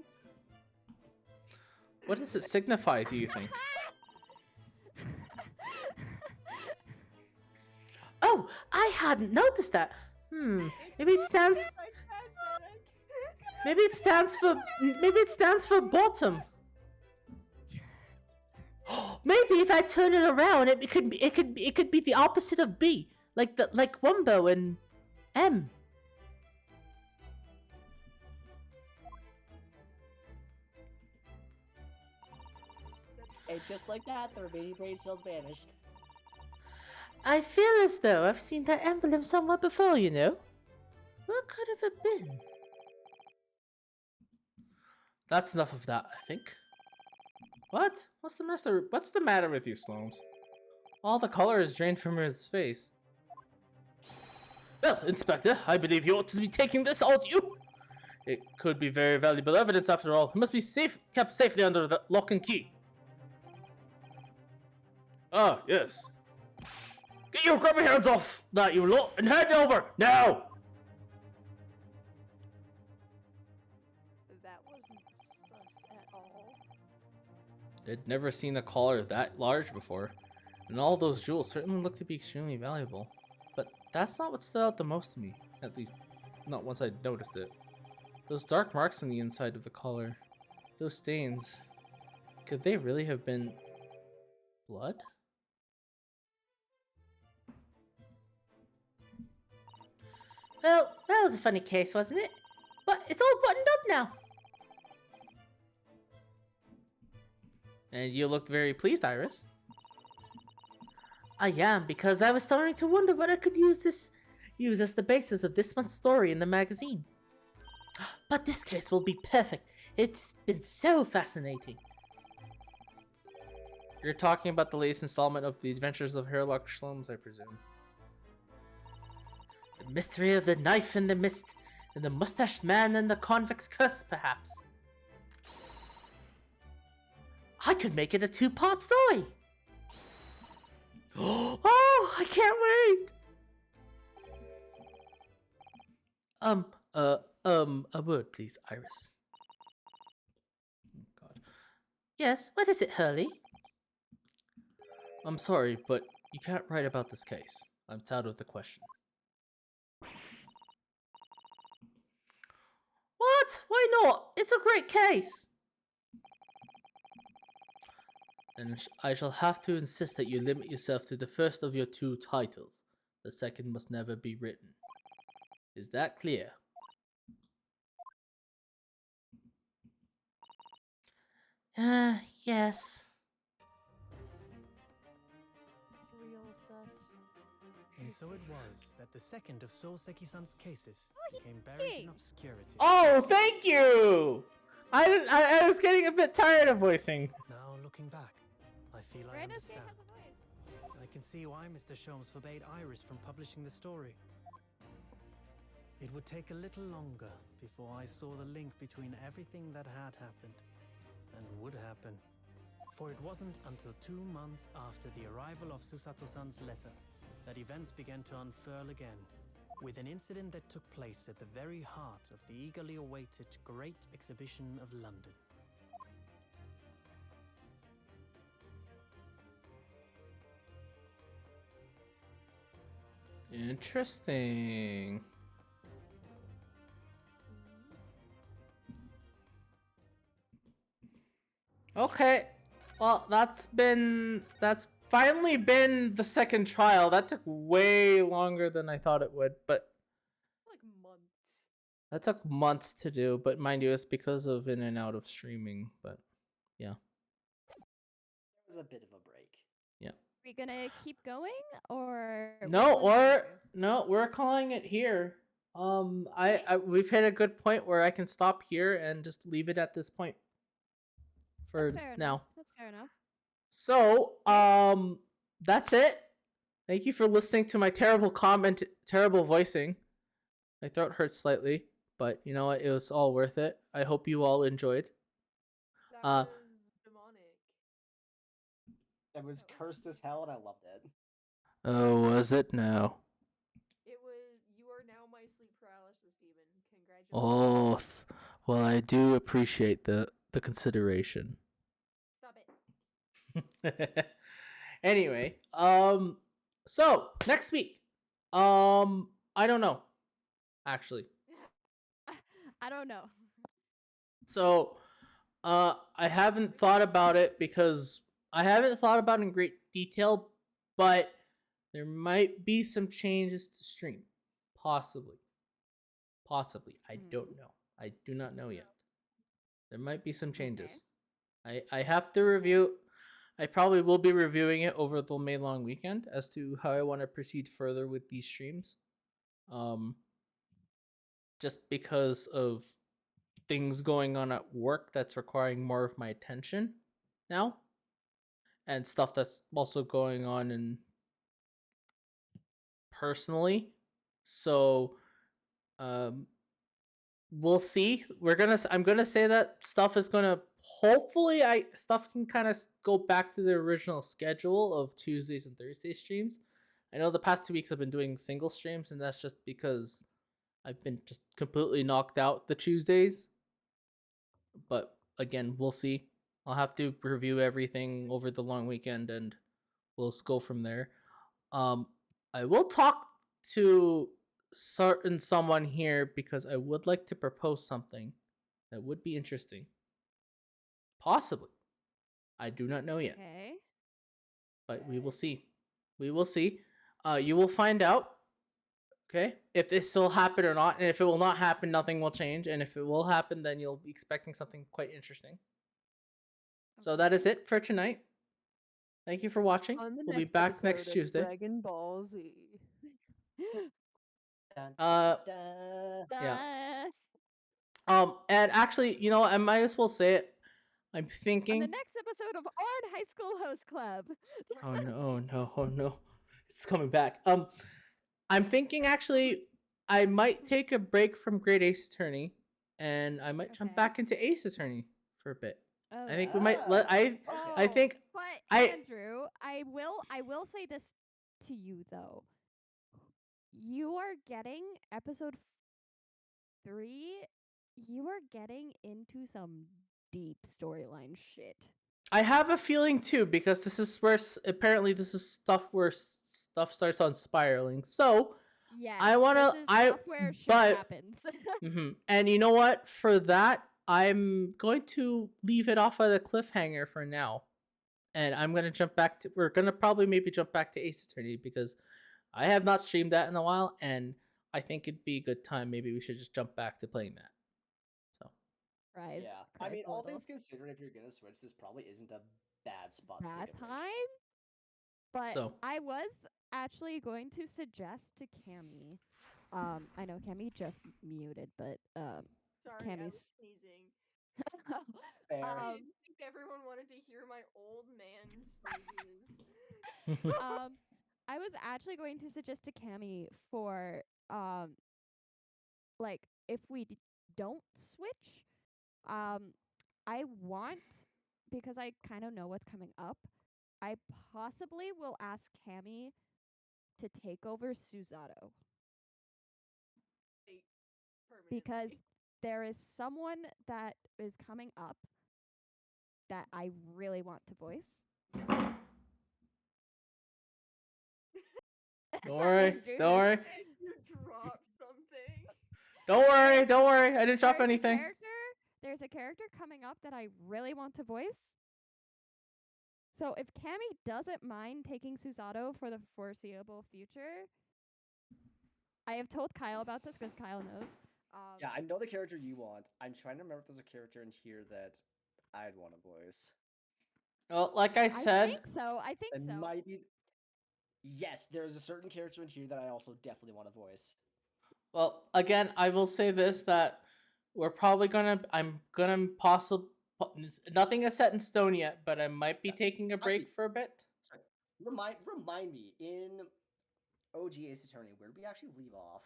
Speaker 1: What does it signify, do you think? Oh, I hadn't noticed that. Maybe it stands for bottom. Maybe if I turn it around, it could be the opposite of B, like Wumbo and M.
Speaker 3: And just like that, the remaining brain cells vanished.
Speaker 1: I feel as though I've seen that emblem somewhere before, you know. What could have it been? That's enough of that, I think. What? What's the matter with you, Slomes? All the color is drained from his face. Well, Inspector, I believe you ought to be taking this out you. It could be very valuable evidence after all. It must be kept safely under the lock and key. Ah, yes. Get your grubby hands off that, you lot, and hand it over, now! I'd never seen a collar that large before, and all those jewels certainly look to be extremely valuable. But that's not what stood out the most to me, at least not once I noticed it. Those dark marks on the inside of the collar, those stains, could they really have been blood? Well, that was a funny case, wasn't it? But it's all buttoned up now. And you look very pleased, Iris. I am, because I was starting to wonder what I could use as the basis of this month's story in the magazine. But this case will be perfect. It's been so fascinating. You're talking about the latest installment of The Adventures of Herlock Sholmes, I presume. The mystery of the knife and the mist, and the mustached man and the convict's curse, perhaps. I could make it a 2-part story. Oh, I can't wait. A word, please, Iris. Oh, God. Yes, what is it, Hurley? I'm sorry, but you can't write about this case. It's out of the question. What? Why not? It's a great case. Then I shall have to insist that you limit yourself to the first of your 2 titles. The second must never be written. Is that clear? Yes.
Speaker 4: It's real sus.
Speaker 5: And so it was that the second of Soseki-san's cases became buried in obscurity.
Speaker 1: Oh, thank you! I was getting a bit tired of voicing.
Speaker 5: Now looking back, I feel I
Speaker 2: Brandon State
Speaker 5: understand.
Speaker 2: has a voice.
Speaker 5: I can see why Mr. Sholmes forbade Iris from publishing the story. It would take a little longer before I saw the link between everything that had happened and would happen. For it wasn't until 2 months after the arrival of Susato-san's letter that events began to unfurl again, with an incident that took place at the very heart of the eagerly awaited Great Exhibition of London.
Speaker 1: Interesting. Okay. Well, that's finally been the second trial. That took way longer than I thought it would, but
Speaker 4: Like months.
Speaker 1: that took months to do. But mind you, it's because of in and out of streaming, but yeah.
Speaker 3: It was a bit of a break.
Speaker 2: Are we gonna keep going or
Speaker 1: No,
Speaker 2: what do we wanna
Speaker 1: or
Speaker 2: do?
Speaker 1: no, we're calling it here. We've hit a good point where I can stop here and just leave it at this point for
Speaker 2: That's fair
Speaker 1: now.
Speaker 2: enough. That's fair enough.
Speaker 1: So, that's it. Thank you for listening to my terrible terrible voicing. My throat hurts slightly, but you know what? It was all worth it. I hope you all enjoyed.
Speaker 4: That
Speaker 1: Uh,
Speaker 4: was demonic.
Speaker 3: It was cursed as hell, and I loved it.
Speaker 1: Oh, was it now?
Speaker 4: It was. You are now my sleep paralysis demon. Congratulations.
Speaker 1: Oh, well, I do appreciate the consideration.
Speaker 4: Stop it.
Speaker 1: Anyway, so next week, I don't know, actually.
Speaker 2: I don't know.
Speaker 1: So, I haven't thought about it because I haven't thought about it in great detail, but there might be some changes to stream, possibly. I don't know. I do not know yet. There might be some changes. I have to review. I probably will be reviewing it over the May long weekend as to how I want to proceed further with these streams. Just because of things going on at work that's requiring more of my attention now, and stuff that's also going on in personally. So, we'll see. I'm gonna say that stuff is gonna hopefully stuff can kind of go back to the original schedule of Tuesdays and Thursday streams. I know the past 2 weeks I've been doing single streams, and that's just because I've been just completely knocked out the Tuesdays. But again, we'll see. I'll have to review everything over the long weekend, and we'll go from there. Um, I will talk to certain someone here because I would like to propose something that would be interesting. Possibly. I do not know yet,
Speaker 2: Okay.
Speaker 1: but we will see. We will see. You will find out. Okay, if this will happen or not, and if it will not happen, nothing will change. And if it will happen, then you'll be expecting something quite interesting. So that is it for tonight. Thank you for watching.
Speaker 4: On the
Speaker 1: We'll be
Speaker 4: next
Speaker 1: back next
Speaker 4: episode of
Speaker 1: Tuesday.
Speaker 4: Dragon Ball Z.
Speaker 3: Dun,
Speaker 1: Uh,
Speaker 3: dun.
Speaker 1: Yeah.
Speaker 2: Uh,
Speaker 1: And actually, you know, I might as well say it. I'm
Speaker 2: on the
Speaker 1: thinking.
Speaker 2: next episode of Ard High School Host Club.
Speaker 1: Oh no! Oh no! It's coming back. I'm thinking actually, I might take a break from Great Ace Attorney, and I might jump
Speaker 2: Okay.
Speaker 1: back into Ace Attorney for a bit.
Speaker 2: Oh,
Speaker 1: I think we might let. I
Speaker 2: Oh,
Speaker 1: think
Speaker 2: But
Speaker 1: I-
Speaker 2: Andrew, I will say this to you though. You are getting episode 3. You are getting into some deep storyline shit.
Speaker 1: I have a feeling too because this is where apparently this is stuff where stuff starts on spiraling. So.
Speaker 2: Yes.
Speaker 1: wanna-
Speaker 2: This is
Speaker 1: I-
Speaker 2: stuff where shit
Speaker 1: but-
Speaker 2: happens.
Speaker 1: And you know what? For that, I'm going to leave it off at a cliffhanger for now. And I'm going to jump back to. We're going to probably maybe jump back to Ace Attorney because I have not streamed that in a while. And I think it'd be a good time. Maybe we should just jump back to playing that. So,
Speaker 2: Rise.
Speaker 3: Yeah, I
Speaker 2: cries
Speaker 3: mean,
Speaker 2: a
Speaker 3: all
Speaker 2: little.
Speaker 3: things considered, if you're gonna switch, this probably isn't a bad spot to
Speaker 2: Bad
Speaker 3: take a break.
Speaker 2: time. But
Speaker 1: So.
Speaker 2: I was actually going to suggest to Cammy. I know Cammy just muted, but
Speaker 4: Sorry, I
Speaker 2: Cammy's-
Speaker 4: was sneezing.
Speaker 3: Fair.
Speaker 4: I didn't think everyone wanted to hear my old man sneezes.
Speaker 2: I was actually going to suggest to Cammy for like if we don't switch, I want, because I kind of know what's coming up, I possibly will ask Cammy to take over Suzato because
Speaker 4: Permanently.
Speaker 2: there is someone that is coming up that I really want to voice.
Speaker 1: Don't worry.
Speaker 2: Andrew,
Speaker 1: Don't worry.
Speaker 4: You dropped something.
Speaker 1: Don't worry. Don't worry. I didn't drop
Speaker 2: There's a
Speaker 1: anything.
Speaker 2: There's a character coming up that I really want to voice. So if Cammy doesn't mind taking Suzato for the foreseeable future, I have told Kyle about this because Kyle knows.
Speaker 3: Yeah, I know the character you want. I'm trying to remember if there's a character in here that I'd want to voice.
Speaker 1: Well, like I
Speaker 2: I
Speaker 1: said,
Speaker 2: think so. I think
Speaker 3: It
Speaker 2: so.
Speaker 3: might be. Yes, there's a certain character in here that I also definitely want to voice.
Speaker 1: well, again, I will say this that we're probably gonna. I'm gonna possibly. Nothing is set in stone yet, but I might be taking a break
Speaker 3: Actually-
Speaker 1: for a bit.
Speaker 3: Sorry, remind me in OG Ace Attorney, where did we actually leave off?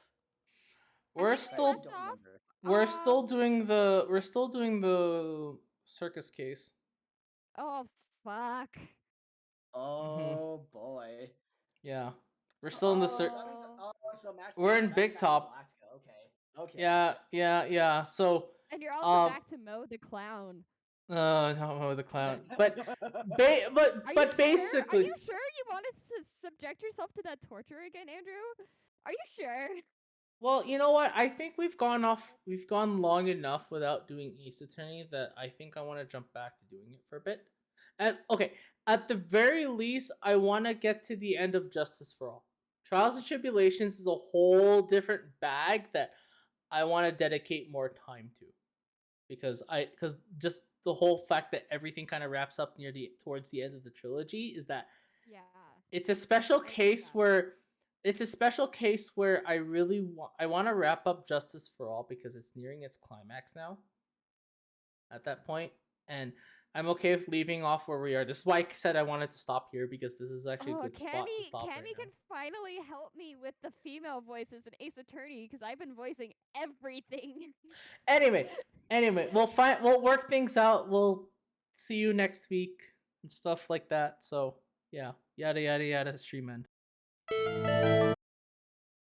Speaker 1: We're
Speaker 3: I
Speaker 1: still
Speaker 3: actually don't remember.
Speaker 1: we're still doing the circus case.
Speaker 2: Oh fuck.
Speaker 3: Oh boy.
Speaker 1: Yeah, we're still in the
Speaker 3: So
Speaker 1: cir-
Speaker 3: that means- so Max
Speaker 1: We're in
Speaker 3: back
Speaker 1: Big
Speaker 3: to
Speaker 1: Top.
Speaker 3: Galactica. Okay. Okay.
Speaker 1: Yeah. So,
Speaker 2: And you're also
Speaker 1: Um,
Speaker 2: back to Mo the clown.
Speaker 1: no, the clown. But
Speaker 2: Are
Speaker 1: but
Speaker 2: you
Speaker 1: basically,
Speaker 2: Sure? Are you sure you want to subject yourself to that torture again, Andrew? Are you sure?
Speaker 1: well, you know what? I think we've gone long enough without doing Ace Attorney that I think I want to jump back to doing it for a bit. And okay, at the very least, I want to get to the end of Justice for All. Trials and Tribulations is a whole different bag that I want to dedicate more time to, because just the whole fact that everything kind of wraps up towards the end of the trilogy is that
Speaker 2: Yeah.
Speaker 1: it's a special
Speaker 2: I get
Speaker 1: case
Speaker 2: that.
Speaker 1: where I really want to wrap up Justice for All because it's nearing its climax now. At that point, and I'm okay with leaving off where we are. This is why I said I wanted to stop here because this is actually a good spot to stop.
Speaker 2: Cammy
Speaker 1: right
Speaker 2: can finally help me with the female voices in Ace Attorney because I've been voicing everything.
Speaker 1: now. Anyway, we'll work things out. We'll see you next week and stuff like that. So yeah, yada yada yada. Stream end.